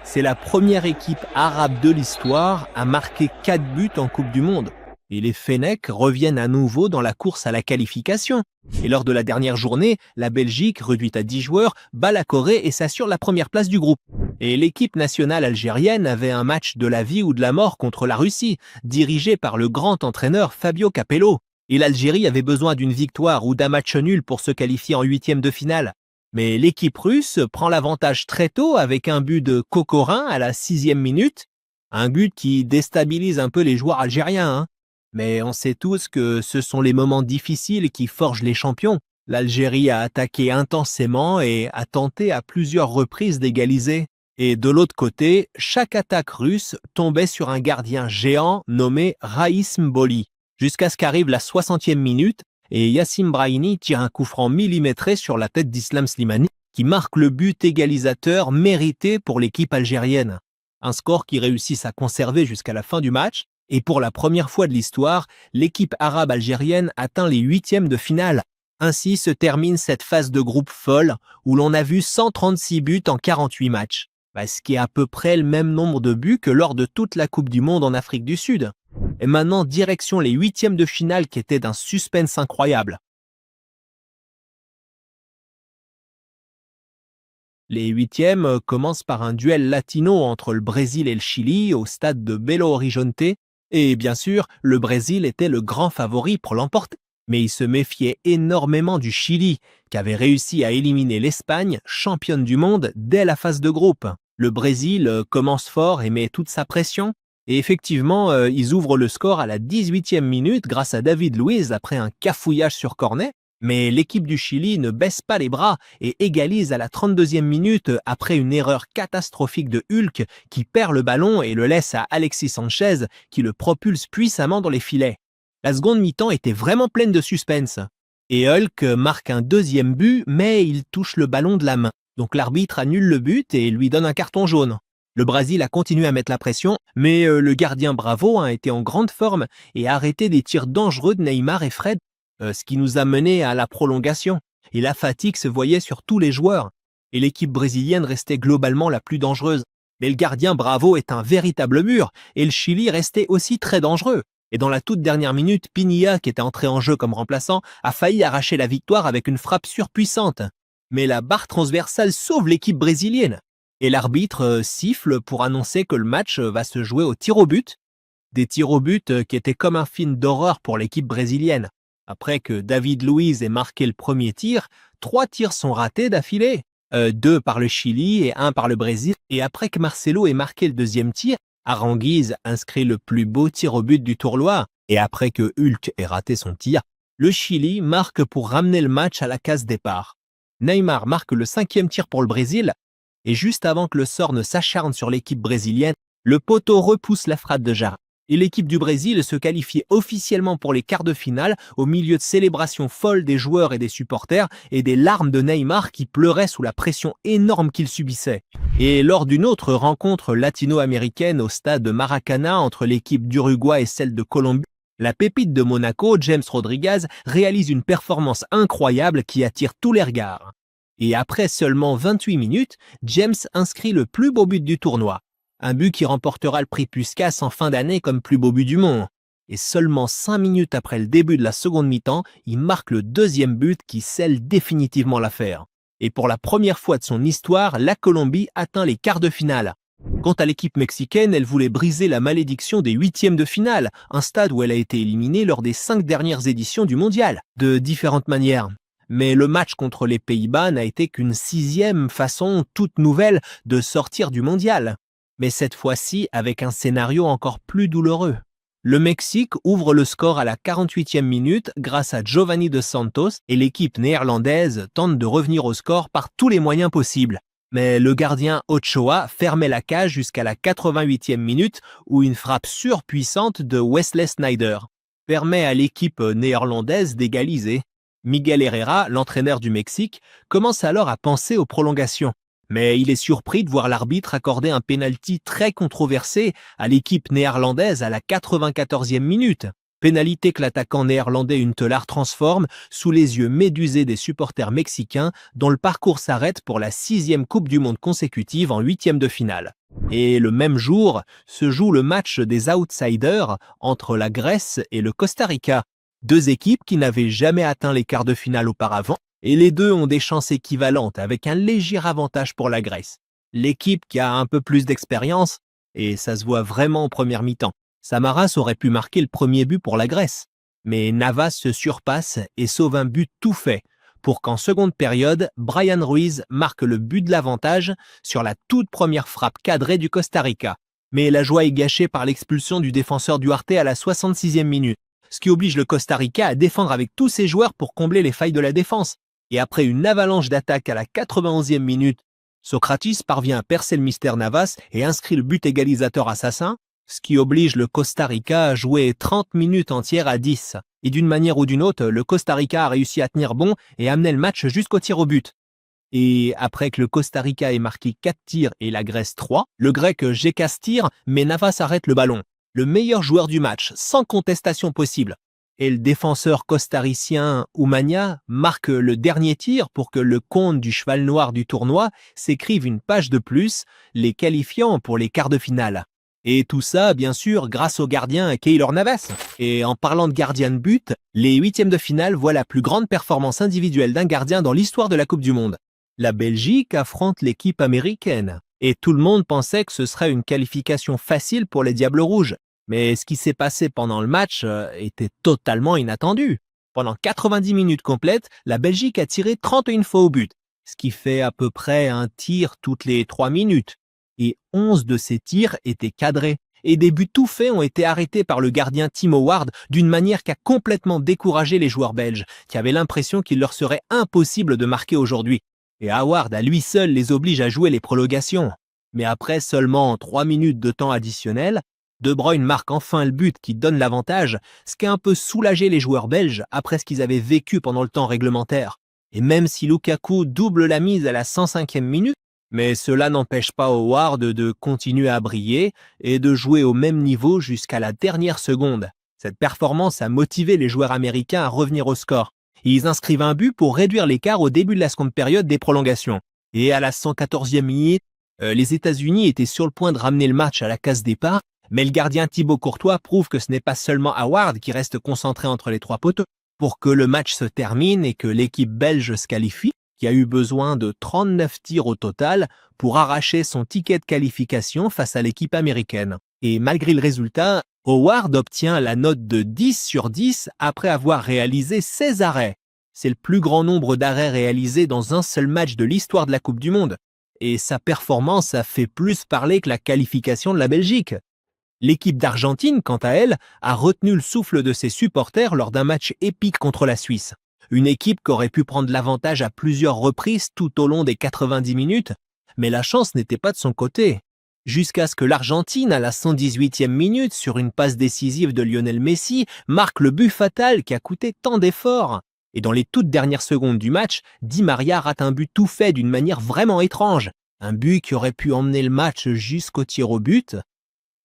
C'est la première équipe arabe de l'histoire à marquer 4 buts en Coupe du Monde. Et les Fennecs reviennent à nouveau dans la course à la qualification. Et lors de la dernière journée, la Belgique, réduite à 10 joueurs, bat la Corée et s'assure la première place du groupe. Et l'équipe nationale algérienne avait un match de la vie ou de la mort contre la Russie, dirigé par le grand entraîneur Fabio Capello. Et l'Algérie avait besoin d'une victoire ou d'un match nul pour se qualifier en 8e de finale. Mais l'équipe russe prend l'avantage très tôt avec un but de Kokorin à la 6e minute. Un but qui déstabilise un peu les joueurs algériens, hein. Mais on sait tous que ce sont les moments difficiles qui forgent les champions. L'Algérie a attaqué intensément et a tenté à plusieurs reprises d'égaliser. Et de l'autre côté, chaque attaque russe tombait sur un gardien géant nommé Raïs Mboli, jusqu'à ce qu'arrive la 60e minute et Yacine Brahimi tire un coup franc millimétré sur la tête d'Islam Slimani, qui marque le but égalisateur mérité pour l'équipe algérienne. Un score qui réussit à conserver jusqu'à la fin du match, et pour la première fois de l'histoire, l'équipe arabe algérienne atteint les 8e de finale. Ainsi se termine cette phase de groupe folle, où l'on a vu 136 buts en 48 matchs. Ce qui est à peu près le même nombre de buts que lors de toute la Coupe du Monde en Afrique du Sud. Et maintenant, direction les 8e de finale qui étaient d'un suspense incroyable. Les 8e commencent par un duel latino entre le Brésil et le Chili au stade de Belo Horizonte. Et bien sûr, le Brésil était le grand favori pour l'emporter. Mais il se méfiait énormément du Chili, qui avait réussi à éliminer l'Espagne, championne du monde, dès la phase de groupe. Le Brésil commence fort et met toute sa pression. Et effectivement, ils ouvrent le score à la 18e minute grâce à David Luiz après un cafouillage sur cornet. Mais l'équipe du Chili ne baisse pas les bras et égalise à la 32e minute après une erreur catastrophique de Hulk qui perd le ballon et le laisse à Alexis Sanchez qui le propulse puissamment dans les filets. La seconde mi-temps était vraiment pleine de suspense. Et Hulk marque un 2e but, mais il touche le ballon de la main. Donc l'arbitre annule le but et lui donne un carton jaune. Le Brésil a continué à mettre la pression, mais le gardien Bravo a été en grande forme et a arrêté des tirs dangereux de Neymar et Fred, ce qui nous a mené à la prolongation. Et la fatigue se voyait sur tous les joueurs. Et l'équipe brésilienne restait globalement la plus dangereuse. Mais le gardien Bravo est un véritable mur, et le Chili restait aussi très dangereux. Et dans la toute dernière minute, Pinilla, qui était entré en jeu comme remplaçant, a failli arracher la victoire avec une frappe surpuissante. Mais la barre transversale sauve l'équipe brésilienne. Et l'arbitre siffle pour annoncer que le match va se jouer au tir au but. Des tirs au but qui étaient comme un film d'horreur pour l'équipe brésilienne. Après que David Luiz ait marqué le premier tir, 3 tirs sont ratés d'affilée. 2 par le Chili et 1 par le Brésil. Et après que Marcelo ait marqué le 2e tir, Aranguiz inscrit le plus beau tir au but du tournoi. Et après que Hulk ait raté son tir, le Chili marque pour ramener le match à la case départ. Neymar marque le 5e tir pour le Brésil. Et juste avant que le sort ne s'acharne sur l'équipe brésilienne, le poteau repousse la frappe de Jara. Et l'équipe du Brésil se qualifie officiellement pour les quarts de finale au milieu de célébrations folles des joueurs et des supporters et des larmes de Neymar qui pleurait sous la pression énorme qu'il subissait. Et lors d'une autre rencontre latino-américaine au stade de Maracana entre l'équipe d'Uruguay et celle de Colombie, la pépite de Monaco, James Rodriguez, réalise une performance incroyable qui attire tous les regards. Et après seulement 28 minutes, James inscrit le plus beau but du tournoi. Un but qui remportera le prix Puskás en fin d'année comme plus beau but du monde. Et seulement 5 minutes après le début de la seconde mi-temps, il marque le 2e but qui scelle définitivement l'affaire. Et pour la première fois de son histoire, la Colombie atteint les quarts de finale. Quant à l'équipe mexicaine, elle voulait briser la malédiction des 8e de finale, un stade où elle a été éliminée lors des 5 dernières éditions du mondial, de différentes manières. Mais le match contre les Pays-Bas n'a été qu'une 6e façon toute nouvelle de sortir du mondial. Mais cette fois-ci avec un scénario encore plus douloureux. Le Mexique ouvre le score à la 48e minute grâce à Giovanni Dos Santos et l'équipe néerlandaise tente de revenir au score par tous les moyens possibles. Mais le gardien Ochoa fermait la cage jusqu'à la 88e minute où une frappe surpuissante de Wesley Sneijder permet à l'équipe néerlandaise d'égaliser. Miguel Herrera, l'entraîneur du Mexique, commence alors à penser aux prolongations. Mais il est surpris de voir l'arbitre accorder un pénalty très controversé à l'équipe néerlandaise à la 94e minute. Pénalité que l'attaquant néerlandais Huntelaar transforme sous les yeux médusés des supporters mexicains dont le parcours s'arrête pour la 6e Coupe du Monde consécutive en 8e de finale. Et le même jour se joue le match des outsiders entre la Grèce et le Costa Rica. Deux équipes qui n'avaient jamais atteint les quarts de finale auparavant, et les deux ont des chances équivalentes avec un léger avantage pour la Grèce. L'équipe qui a un peu plus d'expérience, et ça se voit vraiment en première mi-temps. Samaras aurait pu marquer le premier but pour la Grèce, mais Navas se surpasse et sauve un but tout fait, pour qu'en seconde période, Brian Ruiz marque le but de l'avantage sur la toute première frappe cadrée du Costa Rica. Mais la joie est gâchée par l'expulsion du défenseur Duarte à la 66e minute, ce qui oblige le Costa Rica à défendre avec tous ses joueurs pour combler les failles de la défense. Et après une avalanche d'attaques à la 91e minute, Socrates parvient à percer le mystère Navas et inscrit le but égalisateur assassin, ce qui oblige le Costa Rica à jouer 30 minutes entières à 10. Et d'une manière ou d'une autre, le Costa Rica a réussi à tenir bon et amener le match jusqu'au tir au but. Et après que le Costa Rica ait marqué 4 tirs et la Grèce 3, le Grec Gekas tire, mais Navas arrête le ballon. Le meilleur joueur du match, sans contestation possible. Et le défenseur costaricien Oumania marque le dernier tir pour que le compte du cheval noir du tournoi s'écrive une page de plus, les qualifiant pour les quarts de finale. Et tout ça, bien sûr, grâce au gardien Keylor Navas. Et en parlant de gardien de but, les 8e de finale voient la plus grande performance individuelle d'un gardien dans l'histoire de la Coupe du Monde. La Belgique affronte l'équipe américaine. Et tout le monde pensait que ce serait une qualification facile pour les Diables Rouges. Mais ce qui s'est passé pendant le match était totalement inattendu. Pendant 90 minutes complètes, la Belgique a tiré 31 fois au but, ce qui fait à peu près un tir toutes les 3 minutes. Et 11 de ces tirs étaient cadrés. Et des buts tout faits ont été arrêtés par le gardien Tim Howard d'une manière qui a complètement découragé les joueurs belges, qui avaient l'impression qu'il leur serait impossible de marquer aujourd'hui. Et Howard, à lui seul, les oblige à jouer les prolongations. Mais après seulement 3 minutes de temps additionnel, De Bruyne marque enfin le but qui donne l'avantage, ce qui a un peu soulagé les joueurs belges après ce qu'ils avaient vécu pendant le temps réglementaire. Et même si Lukaku double la mise à la 105e minute, mais cela n'empêche pas Howard de continuer à briller et de jouer au même niveau jusqu'à la dernière seconde. Cette performance a motivé les joueurs américains à revenir au score. Ils inscrivent un but pour réduire l'écart au début de la seconde période des prolongations. Et à la 114e minute, les États-Unis étaient sur le point de ramener le match à la case départ, mais le gardien Thibaut Courtois prouve que ce n'est pas seulement Howard qui reste concentré entre les trois poteaux pour que le match se termine et que l'équipe belge se qualifie, qui a eu besoin de 39 tirs au total pour arracher son ticket de qualification face à l'équipe américaine. Et malgré le résultat, Howard obtient la note de 10 sur 10 après avoir réalisé 16 arrêts. C'est le plus grand nombre d'arrêts réalisés dans un seul match de l'histoire de la Coupe du Monde. Et sa performance a fait plus parler que la qualification de la Belgique. L'équipe d'Argentine, quant à elle, a retenu le souffle de ses supporters lors d'un match épique contre la Suisse. Une équipe qui aurait pu prendre l'avantage à plusieurs reprises tout au long des 90 minutes, mais la chance n'était pas de son côté. Jusqu'à ce que l'Argentine, à la 118e minute, sur une passe décisive de Lionel Messi, marque le but fatal qui a coûté tant d'efforts. Et dans les toutes dernières secondes du match, Di Maria rate un but tout fait d'une manière vraiment étrange. Un but qui aurait pu emmener le match jusqu'au tir au but.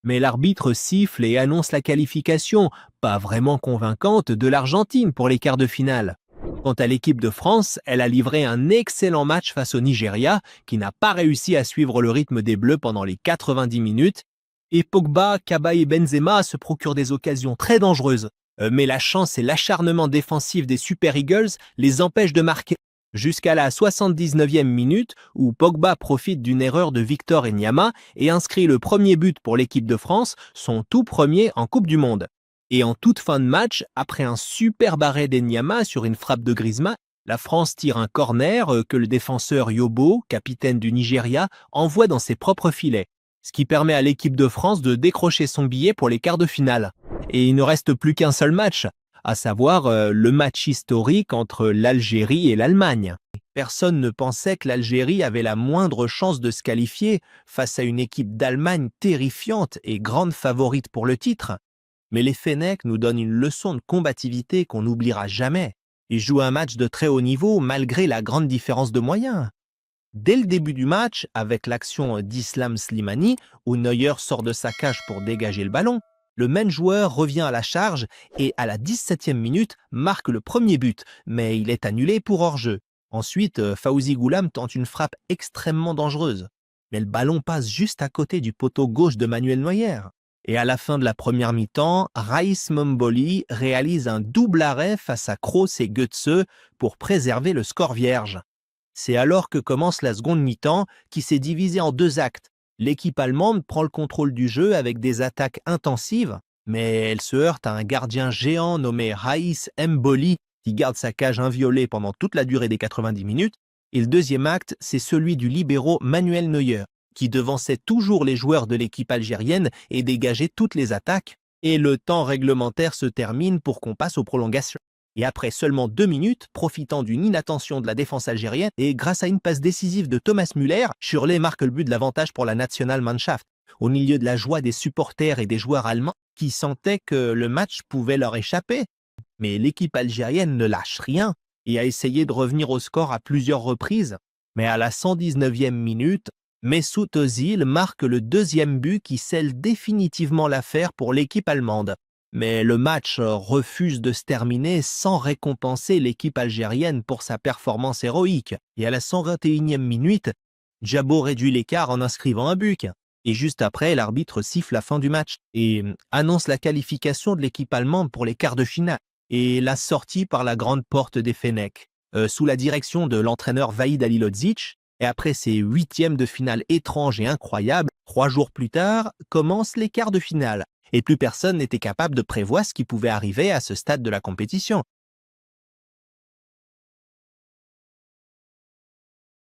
Mais l'arbitre siffle et annonce la qualification, pas vraiment convaincante, de l'Argentine pour les quarts de finale. Quant à l'équipe de France, elle a livré un excellent match face au Nigeria, qui n'a pas réussi à suivre le rythme des Bleus pendant les 90 minutes. Et Pogba, Kaba et Benzema se procurent des occasions très dangereuses. Mais la chance et l'acharnement défensif des Super Eagles les empêchent de marquer. Jusqu'à la 79e minute, où Pogba profite d'une erreur de Victor Enyama et inscrit le premier but pour l'équipe de France, son tout premier en Coupe du Monde. Et en toute fin de match, après un super arrêt d'Enyama sur une frappe de Griezmann, la France tire un corner que le défenseur Yobo, capitaine du Nigeria, envoie dans ses propres filets, ce qui permet à l'équipe de France de décrocher son billet pour les quarts de finale. Et il ne reste plus qu'un seul match, à savoir le match historique entre l'Algérie et l'Allemagne. Personne ne pensait que l'Algérie avait la moindre chance de se qualifier face à une équipe d'Allemagne terrifiante et grande favorite pour le titre. Mais les Fennecs nous donnent une leçon de combativité qu'on n'oubliera jamais. Ils jouent un match de très haut niveau malgré la grande différence de moyens. Dès le début du match, avec l'action d'Islam Slimani, où Neuer sort de sa cage pour dégager le ballon, le même joueur revient à la charge et à la 17e minute marque le premier but, mais il est annulé pour hors-jeu. Ensuite, Fawzi Goulam tente une frappe extrêmement dangereuse, mais le ballon passe juste à côté du poteau gauche de Manuel Neuer. Et à la fin de la première mi-temps, Raïs Momboli réalise un double arrêt face à Kroos et Götze pour préserver le score vierge. C'est alors que commence la seconde mi-temps qui s'est divisée en deux actes. L'équipe allemande prend le contrôle du jeu avec des attaques intensives, mais elle se heurte à un gardien géant nommé Raïs Mboli qui garde sa cage inviolée pendant toute la durée des 90 minutes. Et le deuxième acte, c'est celui du libéro Manuel Neuer, qui devançait toujours les joueurs de l'équipe algérienne et dégageait toutes les attaques. Et le temps réglementaire se termine pour qu'on passe aux prolongations. Et après seulement 2 minutes, profitant d'une inattention de la défense algérienne et grâce à une passe décisive de Thomas Müller, Schürrle marque le but de l'avantage pour la Nationalmannschaft, au milieu de la joie des supporters et des joueurs allemands qui sentaient que le match pouvait leur échapper. Mais l'équipe algérienne ne lâche rien et a essayé de revenir au score à plusieurs reprises. Mais à la 119e minute, Mesut Özil marque le deuxième but qui scelle définitivement l'affaire pour l'équipe allemande. Mais le match refuse de se terminer sans récompenser l'équipe algérienne pour sa performance héroïque. Et à la 121e minute, Djabo réduit l'écart en inscrivant un but. Et juste après, l'arbitre siffle la fin du match et annonce la qualification de l'équipe allemande pour les quarts de finale et la sortie par la grande porte des Fennecs, sous la direction de l'entraîneur Vahid Halilhodžić. Et après ces huitièmes de finale étranges et incroyables, 3 jours plus tard, commencent les quarts de finale. Et plus personne n'était capable de prévoir ce qui pouvait arriver à ce stade de la compétition.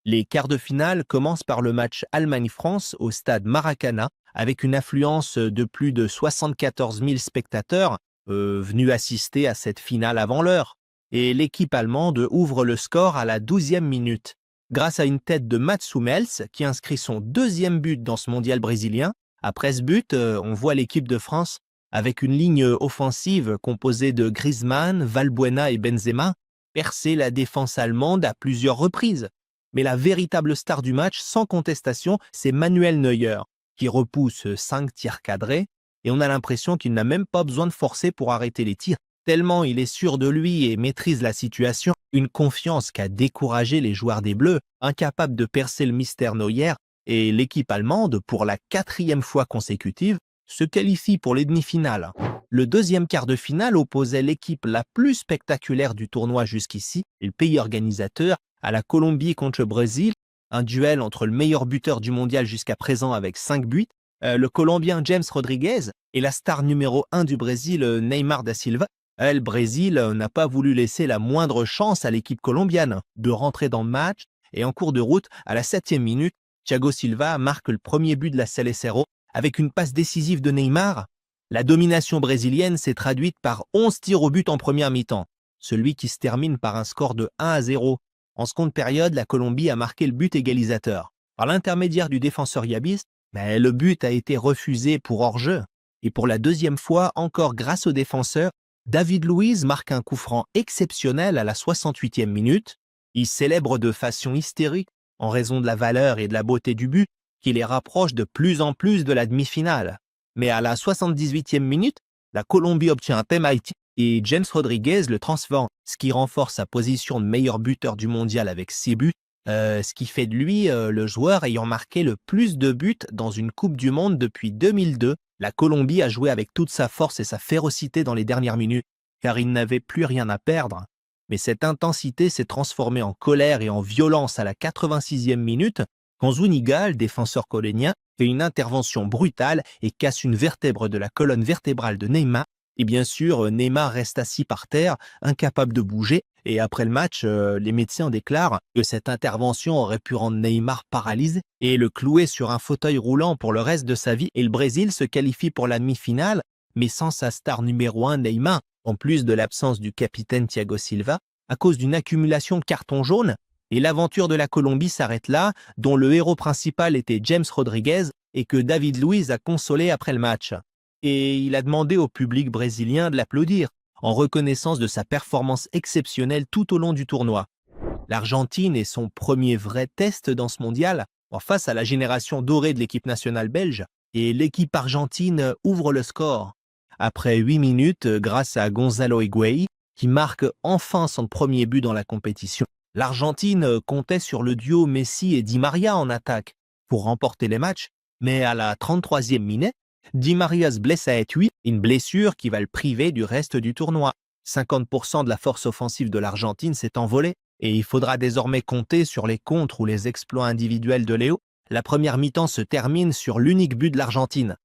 Les quarts de finale commencent par le match Allemagne-France au stade Maracana, avec une affluence de plus de 74 000 spectateurs venus assister à cette finale avant l'heure. Et l'équipe allemande ouvre le score à la 12e minute, grâce à une tête de Mats Hummels qui inscrit son deuxième but dans ce mondial brésilien. Après ce but, on voit l'équipe de France avec une ligne offensive composée de Griezmann, Valbuena et Benzema percer la défense allemande à plusieurs reprises. Mais la véritable star du match, sans contestation, c'est Manuel Neuer, qui repousse 5 tirs cadrés et on a l'impression qu'il n'a même pas besoin de forcer pour arrêter les tirs, tellement il est sûr de lui et maîtrise la situation. Une confiance qui a découragé les joueurs des Bleus, incapables de percer le mystère Neuer. Et l'équipe allemande, pour la 4e fois consécutive, se qualifie pour les demi-finales. Le deuxième quart de finale opposait l'équipe la plus spectaculaire du tournoi jusqu'ici, et le pays organisateur, à la Colombie contre le Brésil, un duel entre le meilleur buteur du mondial jusqu'à présent avec 5 buts, le Colombien James Rodriguez et la star numéro 1 du Brésil, Neymar da Silva. Le Brésil n'a pas voulu laisser la moindre chance à l'équipe colombienne de rentrer dans le match, et en cours de route, à la 7e minute, Thiago Silva marque le premier but de la Seleção avec une passe décisive de Neymar. La domination brésilienne s'est traduite par 11 tirs au but en première mi-temps, celui qui se termine par un score de 1-0. En seconde période, la Colombie a marqué le but égalisateur. Par l'intermédiaire du défenseur Yabis, mais le but a été refusé pour hors-jeu. Et pour la deuxième fois, encore grâce au défenseur, David Luiz marque un coup franc exceptionnel à la 68e minute. Il célèbre de façon hystérique en raison de la valeur et de la beauté du but qui les rapproche de plus en plus de la demi-finale. Mais à la 78e minute, la Colombie obtient un penalty et James Rodriguez le transforme, ce qui renforce sa position de meilleur buteur du mondial avec 6 buts, ce qui fait de lui le joueur ayant marqué le plus de buts dans une Coupe du Monde depuis 2002. La Colombie a joué avec toute sa force et sa férocité dans les dernières minutes, car il n'avait plus rien à perdre. Mais cette intensité s'est transformée en colère et en violence à la 86e minute, quand Zúñiga, le défenseur colombien, fait une intervention brutale et casse une vertèbre de la colonne vertébrale de Neymar. Et bien sûr, Neymar reste assis par terre, incapable de bouger. Et après le match, les médecins déclarent que cette intervention aurait pu rendre Neymar paralysé et le clouer sur un fauteuil roulant pour le reste de sa vie. Et le Brésil se qualifie pour la demi-finale, mais sans sa star numéro 1, Neymar, en plus de l'absence du capitaine Thiago Silva, à cause d'une accumulation de cartons jaunes. Et l'aventure de la Colombie s'arrête là, dont le héros principal était James Rodriguez et que David Luiz a consolé après le match. Et il a demandé au public brésilien de l'applaudir, en reconnaissance de sa performance exceptionnelle tout au long du tournoi. L'Argentine est son premier vrai test dans ce mondial, face à la génération dorée de l'équipe nationale belge, et l'équipe argentine ouvre le score. Après 8 minutes, grâce à Gonzalo Higuaín, qui marque enfin son premier but dans la compétition. L'Argentine comptait sur le duo Messi et Di Maria en attaque pour remporter les matchs, mais à la 33e minute, Di Maria se blesse à Etui, une blessure qui va le priver du reste du tournoi. 50% de la force offensive de l'Argentine s'est envolée et il faudra désormais compter sur les contres ou les exploits individuels de Léo. La première mi-temps se termine sur l'unique but de l'Argentine.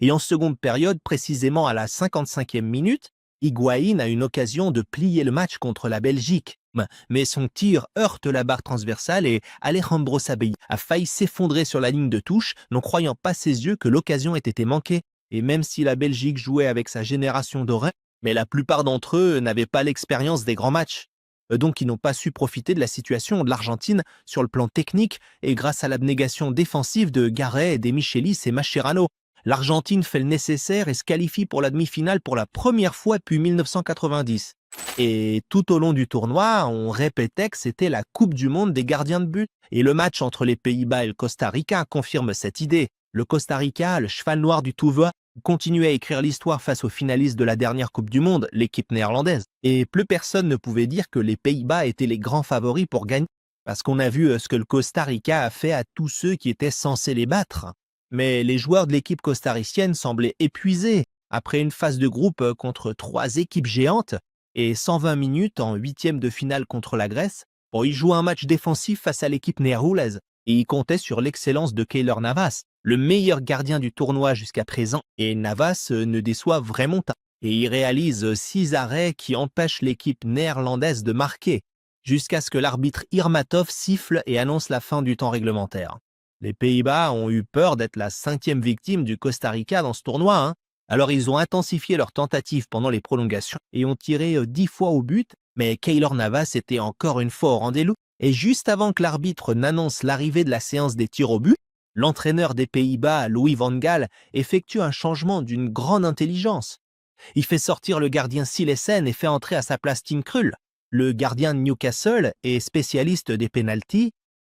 Et en seconde période, précisément à la 55e minute, Higuaín a une occasion de plier le match contre la Belgique. Mais son tir heurte la barre transversale et Alejandro Sabelli a failli s'effondrer sur la ligne de touche, n'en croyant pas ses yeux que l'occasion ait été manquée. Et même si la Belgique jouait avec sa génération dorée, mais la plupart d'entre eux n'avaient pas l'expérience des grands matchs. Donc ils n'ont pas su profiter de la situation de l'Argentine sur le plan technique et grâce à l'abnégation défensive de Garret, de Michelis et Mascherano. L'Argentine fait le nécessaire et se qualifie pour la demi-finale pour la première fois depuis 1990. Et tout au long du tournoi, on répétait que c'était la Coupe du Monde des gardiens de but. Et le match entre les Pays-Bas et le Costa Rica confirme cette idée. Le Costa Rica, le cheval noir du tout-va, continue à écrire l'histoire face aux finalistes de la dernière Coupe du Monde, l'équipe néerlandaise. Et plus personne ne pouvait dire que les Pays-Bas étaient les grands favoris pour gagner, parce qu'on a vu ce que le Costa Rica a fait à tous ceux qui étaient censés les battre. Mais les joueurs de l'équipe costaricienne semblaient épuisés après une phase de groupe contre 3 équipes géantes et 120 minutes en 8e de finale contre la Grèce. Ils jouaient un match défensif face à l'équipe néerlandaise et ils comptaient sur l'excellence de Keylor Navas, le meilleur gardien du tournoi jusqu'à présent. Et Navas ne déçoit vraiment pas. Et il réalise 6 arrêts qui empêchent l'équipe néerlandaise de marquer, jusqu'à ce que l'arbitre Irmatov siffle et annonce la fin du temps réglementaire. Les Pays-Bas ont eu peur d'être la 5e victime du Costa Rica dans ce tournoi. Alors ils ont intensifié leurs tentatives pendant les prolongations et ont tiré 10 fois au but, mais Keylor Navas était encore une fois au rendez-vous. Et juste avant que l'arbitre n'annonce l'arrivée de la séance des tirs au but, l'entraîneur des Pays-Bas, Louis van Gaal, effectue un changement d'une grande intelligence. Il fait sortir le gardien Silesen et fait entrer à sa place Tim Krul. Le gardien de Newcastle est spécialiste des pénaltys.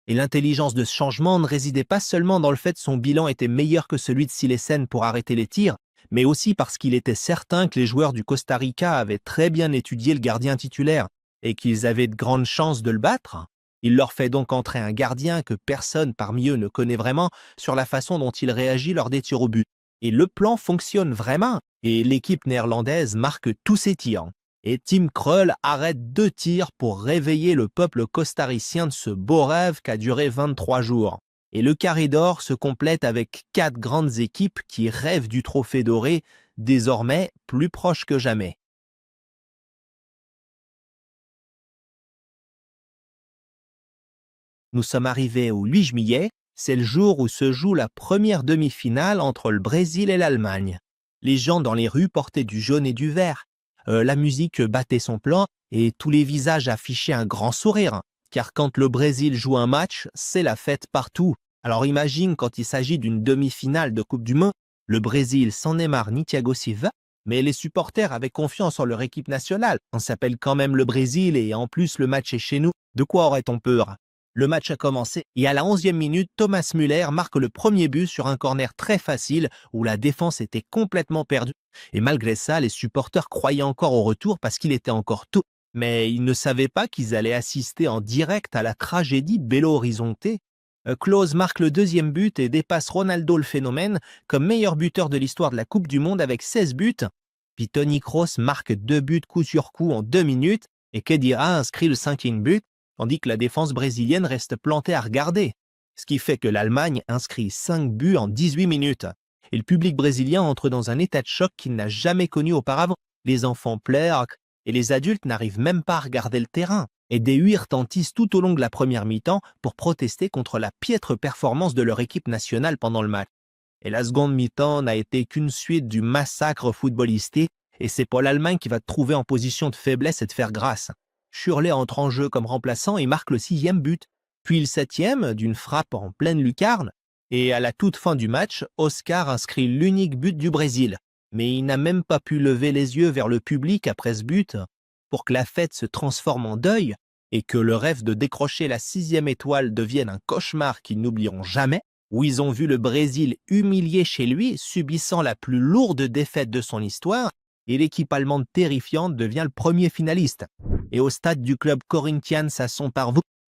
Et l'intelligence de ce changement ne résidait pas seulement dans le fait que son bilan était meilleur que celui de Silesen pour arrêter les tirs, mais aussi parce qu'il était certain que les joueurs du Costa Rica avaient très bien étudié le gardien titulaire et qu'ils avaient de grandes chances de le battre. Il leur fait donc entrer un gardien que personne parmi eux ne connaît vraiment sur la façon dont il réagit lors des tirs au but. Et le plan fonctionne vraiment, et l'équipe néerlandaise marque tous ses tirs. Et Tim Krul arrête 2 tirs pour réveiller le peuple costaricien de ce beau rêve qui a duré 23 jours. Et le carré d'or se complète avec 4 grandes équipes qui rêvent du trophée doré, désormais plus proche que jamais. Nous sommes arrivés au 8 juillet, c'est le jour où se joue la première demi-finale entre le Brésil et l'Allemagne. Les gens dans les rues portaient du jaune et du vert. La musique battait son plein et tous les visages affichaient un grand sourire, car quand le Brésil joue un match, c'est la fête partout. Alors imagine quand il s'agit d'une demi-finale de Coupe du Monde, le Brésil sans Neymar ni Thiago Silva, mais les supporters avaient confiance en leur équipe nationale. On s'appelle quand même le Brésil et en plus le match est chez nous. De quoi aurait-on peur ? Le match a commencé et à la 11e minute, Thomas Müller marque le premier but sur un corner très facile où la défense était complètement perdue. Et malgré ça, les supporters croyaient encore au retour parce qu'il était encore tôt. Mais ils ne savaient pas qu'ils allaient assister en direct à la tragédie Belo Horizonte. Klose marque le 2e but et dépasse Ronaldo le phénomène comme meilleur buteur de l'histoire de la Coupe du Monde avec 16 buts. Puis Toni Kroos marque 2 buts coup sur coup en 2 minutes et Khedira inscrit le 5e but, tandis que la défense brésilienne reste plantée à regarder. Ce qui fait que l'Allemagne inscrit 5 buts en 18 minutes. Et le public brésilien entre dans un état de choc qu'il n'a jamais connu auparavant. Les enfants pleurent et les adultes n'arrivent même pas à regarder le terrain. Et des huiles retentissent tout au long de la première mi-temps pour protester contre la piètre performance de leur équipe nationale pendant le match. Et la seconde mi-temps n'a été qu'une suite du massacre footballistique et c'est pour l'Allemagne qui va trouver en position de faiblesse et de faire grâce. Schürrle entre en jeu comme remplaçant et marque le 6e but, puis le 7e d'une frappe en pleine lucarne. Et à la toute fin du match, Oscar inscrit l'unique but du Brésil. Mais il n'a même pas pu lever les yeux vers le public après ce but. Pour que la fête se transforme en deuil, et que le rêve de décrocher la 6e étoile devienne un cauchemar qu'ils n'oublieront jamais, où ils ont vu le Brésil humilié chez lui, subissant la plus lourde défaite de son histoire, et l'équipe allemande terrifiante devient le premier finaliste. Et au stade du club Corinthians à São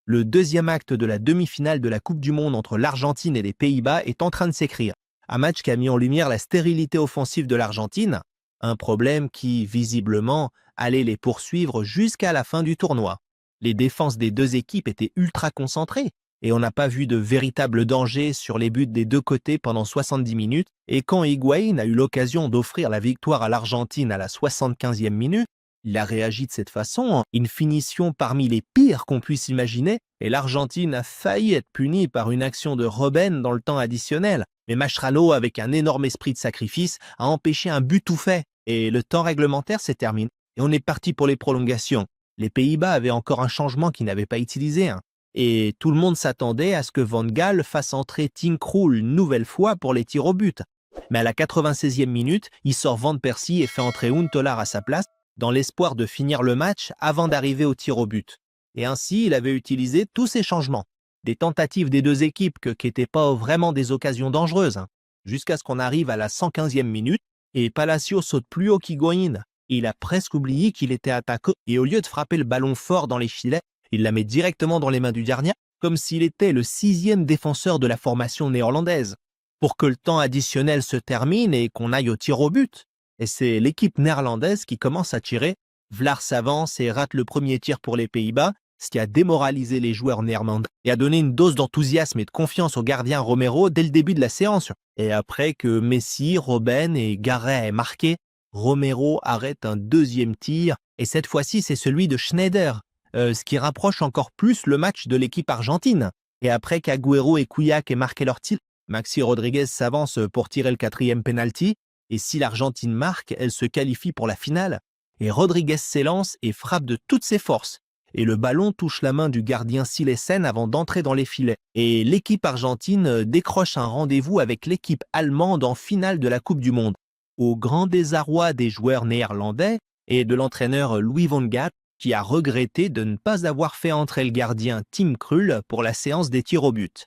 le deuxième acte de la demi-finale de la Coupe du Monde entre l'Argentine et les Pays-Bas est en train de s'écrire. Un match qui a mis en lumière la stérilité offensive de l'Argentine, un problème qui, visiblement, allait les poursuivre jusqu'à la fin du tournoi. Les défenses des deux équipes étaient ultra concentrées, et on n'a pas vu de véritable danger sur les buts des deux côtés pendant 70 minutes, et quand Higuaín a eu l'occasion d'offrir la victoire à l'Argentine à la 75e minute, il a réagi de cette façon, une finition parmi les pires qu'on puisse imaginer, et l'Argentine a failli être punie par une action de Robben dans le temps additionnel. Mais Mascherano, avec un énorme esprit de sacrifice, a empêché un but tout fait, et le temps réglementaire s'est terminé, et on est parti pour les prolongations. Les Pays-Bas avaient encore un changement qu'ils n'avaient pas utilisé, et tout le monde s'attendait à ce que Van Gaal fasse entrer Tim Krul une nouvelle fois pour les tirs au but. Mais à la 96e minute, il sort Van Persie et fait entrer Huntelaar à sa place, dans l'espoir de finir le match avant d'arriver au tir au but. Et ainsi, il avait utilisé tous ces changements. Des tentatives des deux équipes qui n'étaient pas vraiment des occasions dangereuses, jusqu'à ce qu'on arrive à la 115e minute, et Palacio saute plus haut qu'Higuaín. Il a presque oublié qu'il était attaquant, et au lieu de frapper le ballon fort dans les filets, il la met directement dans les mains du gardien, comme s'il était le 6e défenseur de la formation néerlandaise, pour que le temps additionnel se termine et qu'on aille au tir au but. Et c'est l'équipe néerlandaise qui commence à tirer. Vlaar s'avance et rate le premier tir pour les Pays-Bas, ce qui a démoralisé les joueurs néerlandais et a donné une dose d'enthousiasme et de confiance au gardien Romero dès le début de la séance. Et après que Messi, Robben et Garret aient marqué, Romero arrête un deuxième tir, et cette fois-ci c'est celui de Schneider, ce qui rapproche encore plus le match de l'équipe argentine. Et après qu'Agüero et Couillac aient marqué leur tir, Maxi Rodriguez s'avance pour tirer le 4e penalty, et si l'Argentine marque, elle se qualifie pour la finale. Et Rodriguez s'élance et frappe de toutes ses forces. Et le ballon touche la main du gardien Silesen avant d'entrer dans les filets. Et l'équipe argentine décroche un rendez-vous avec l'équipe allemande en finale de la Coupe du Monde. Au grand désarroi des joueurs néerlandais et de l'entraîneur Louis van Gaal, qui a regretté de ne pas avoir fait entrer le gardien Tim Krul pour la séance des tirs au but.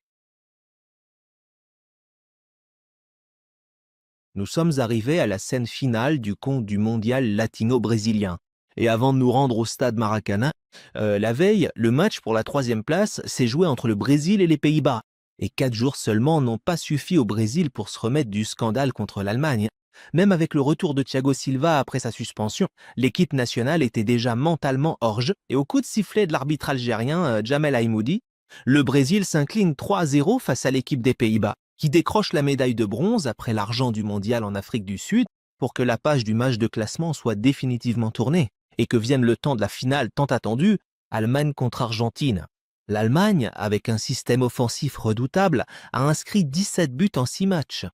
Nous sommes arrivés à la scène finale du compte du mondial latino-brésilien. Et avant de nous rendre au stade Maracanã, la veille, le match pour la 3e place s'est joué entre le Brésil et les Pays-Bas. Et 4 jours seulement n'ont pas suffi au Brésil pour se remettre du scandale contre l'Allemagne. Même avec le retour de Thiago Silva après sa suspension, l'équipe nationale était déjà mentalement hors jeu. Et au coup de sifflet de l'arbitre algérien Jamel Aïmoudi, le Brésil s'incline 3-0 face à l'équipe des Pays-Bas, qui décroche la médaille de bronze après l'argent du mondial en Afrique du Sud pour que la page du match de classement soit définitivement tournée et que vienne le temps de la finale tant attendue, Allemagne contre Argentine. L'Allemagne, avec un système offensif redoutable, a inscrit 17 buts en 6 matchs.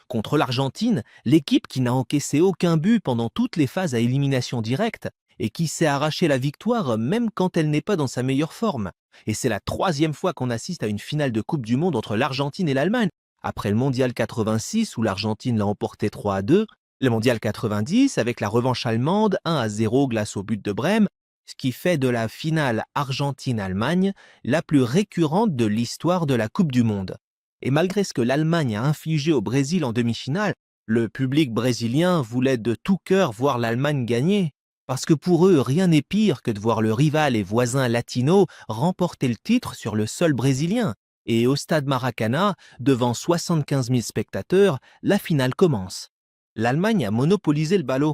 Contre l'Argentine, l'équipe qui n'a encaissé aucun but pendant toutes les phases à élimination directe et qui s'est arraché la victoire même quand elle n'est pas dans sa meilleure forme. Et c'est la 3e fois qu'on assiste à une finale de Coupe du Monde entre l'Argentine et l'Allemagne. Après le Mondial 86 où l'Argentine l'a emporté 3-2, le Mondial 90 avec la revanche allemande 1-0 grâce au but de Brême, ce qui fait de la finale Argentine-Allemagne la plus récurrente de l'histoire de la Coupe du Monde. Et malgré ce que l'Allemagne a infligé au Brésil en demi-finale, le public brésilien voulait de tout cœur voir l'Allemagne gagner. Parce que pour eux, rien n'est pire que de voir le rival et voisin latino remporter le titre sur le sol brésilien. Et au stade Maracanã, devant 75 000 spectateurs, la finale commence. L'Allemagne a monopolisé le ballon,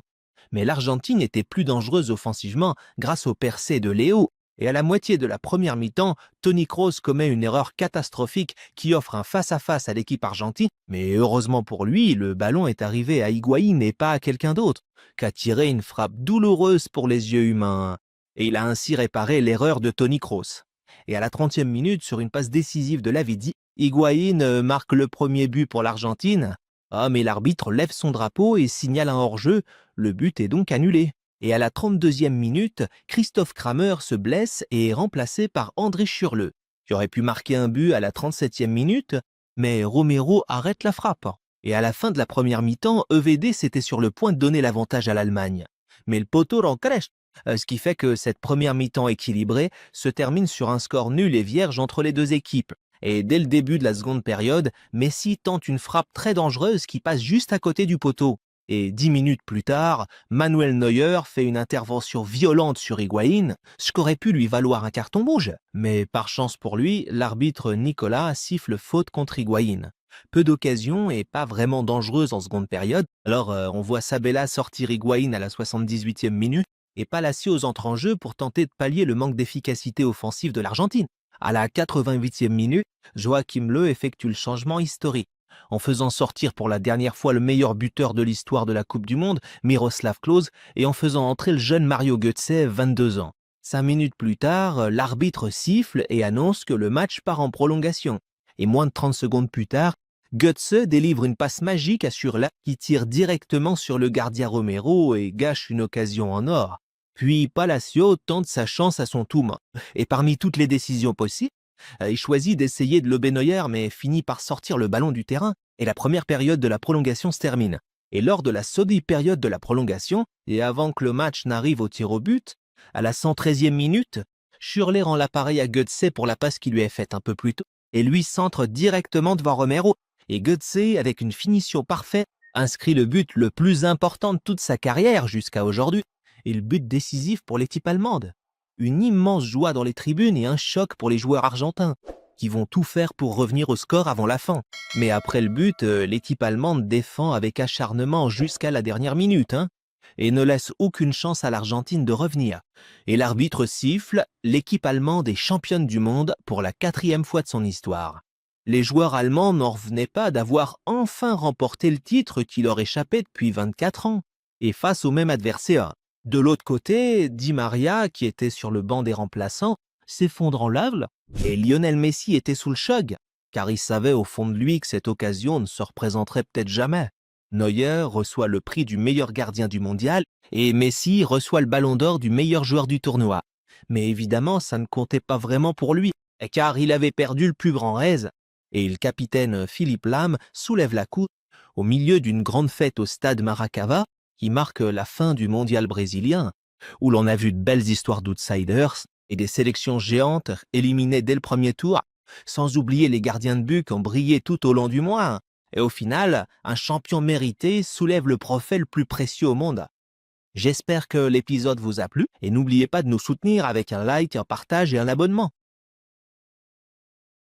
mais l'Argentine était plus dangereuse offensivement grâce au percé de Léo. Et à la moitié de la première mi-temps, Toni Kroos commet une erreur catastrophique qui offre un face-à-face à l'équipe argentine. Mais heureusement pour lui, le ballon est arrivé à Higuaín et pas à quelqu'un d'autre, qui a tiré une frappe douloureuse pour les yeux humains. Et il a ainsi réparé l'erreur de Toni Kroos. Et à la 30e minute, sur une passe décisive de Lavidi, Higuaín marque le premier but pour l'Argentine. Ah, mais l'arbitre lève son drapeau et signale un hors-jeu. Le but est donc annulé. Et à la 32e minute, Christoph Kramer se blesse et est remplacé par André Schürrle, qui aurait pu marquer un but à la 37e minute, mais Romero arrête la frappe. Et à la fin de la première mi-temps, EVD s'était sur le point de donner l'avantage à l'Allemagne. Mais le poteau l'encrèche Ce qui fait que cette première mi-temps équilibrée se termine sur un score nul et vierge entre les deux équipes. Et dès le début de la seconde période, Messi tente une frappe très dangereuse qui passe juste à côté du poteau. Et 10 minutes plus tard, Manuel Neuer fait une intervention violente sur Higuaín, ce qu'aurait pu lui valoir un carton rouge. Mais par chance pour lui, l'arbitre Nicolas siffle faute contre Higuaín. Peu d'occasions et pas vraiment dangereuses en seconde période. Alors on voit Sabella sortir Higuaín à la 78e minute et Palacios entre en jeu pour tenter de pallier le manque d'efficacité offensive de l'Argentine. À la 88e minute, Joachim Löw effectue le changement historique, en faisant sortir pour la dernière fois le meilleur buteur de l'histoire de la Coupe du Monde, Miroslav Klose, et en faisant entrer le jeune Mario Götze, 22 ans. 5 minutes plus tard, l'arbitre siffle et annonce que le match part en prolongation. Et moins de 30 secondes plus tard, Götze délivre une passe magique à Surla qui tire directement sur le gardien Romero et gâche une occasion en or. Puis Palacio tente sa chance à son tour. Et parmi toutes les décisions possibles, il choisit d'essayer de lober Neuer mais finit par sortir le ballon du terrain et la première période de la prolongation se termine. Et lors de la seconde période de la prolongation, et avant que le match n'arrive au tir au but, à la 113e minute, Schürrle rend l'appareil à Götze pour la passe qui lui est faite un peu plus tôt et lui centre directement devant Romero. Et Götze, avec une finition parfaite, inscrit le but le plus important de toute sa carrière jusqu'à aujourd'hui et le but décisif pour l'équipe allemande. Une immense joie dans les tribunes et un choc pour les joueurs argentins, qui vont tout faire pour revenir au score avant la fin. Mais après le but, l'équipe allemande défend avec acharnement jusqu'à la dernière minute, et ne laisse aucune chance à l'Argentine de revenir. Et l'arbitre siffle, l'équipe allemande est championne du monde pour la 4e fois de son histoire. Les joueurs allemands n'en revenaient pas d'avoir enfin remporté le titre qui leur échappait depuis 24 ans, et face au même adversaire. De l'autre côté, Di Maria, qui était sur le banc des remplaçants, s'effondre en lave, et Lionel Messi était sous le choc, car il savait au fond de lui que cette occasion ne se représenterait peut-être jamais. Neuer reçoit le prix du meilleur gardien du mondial, et Messi reçoit le ballon d'or du meilleur joueur du tournoi. Mais évidemment, ça ne comptait pas vraiment pour lui, car il avait perdu le plus grand rêve, et le capitaine Philippe Lahm soulève la coupe au milieu d'une grande fête au stade Maracava, qui marque la fin du mondial brésilien, où l'on a vu de belles histoires d'outsiders et des sélections géantes éliminées dès le premier tour, sans oublier les gardiens de but qui ont brillé tout au long du mois. Et au final, un champion mérité soulève le trophée le plus précieux au monde. J'espère que l'épisode vous a plu et n'oubliez pas de nous soutenir avec un like, un partage et un abonnement.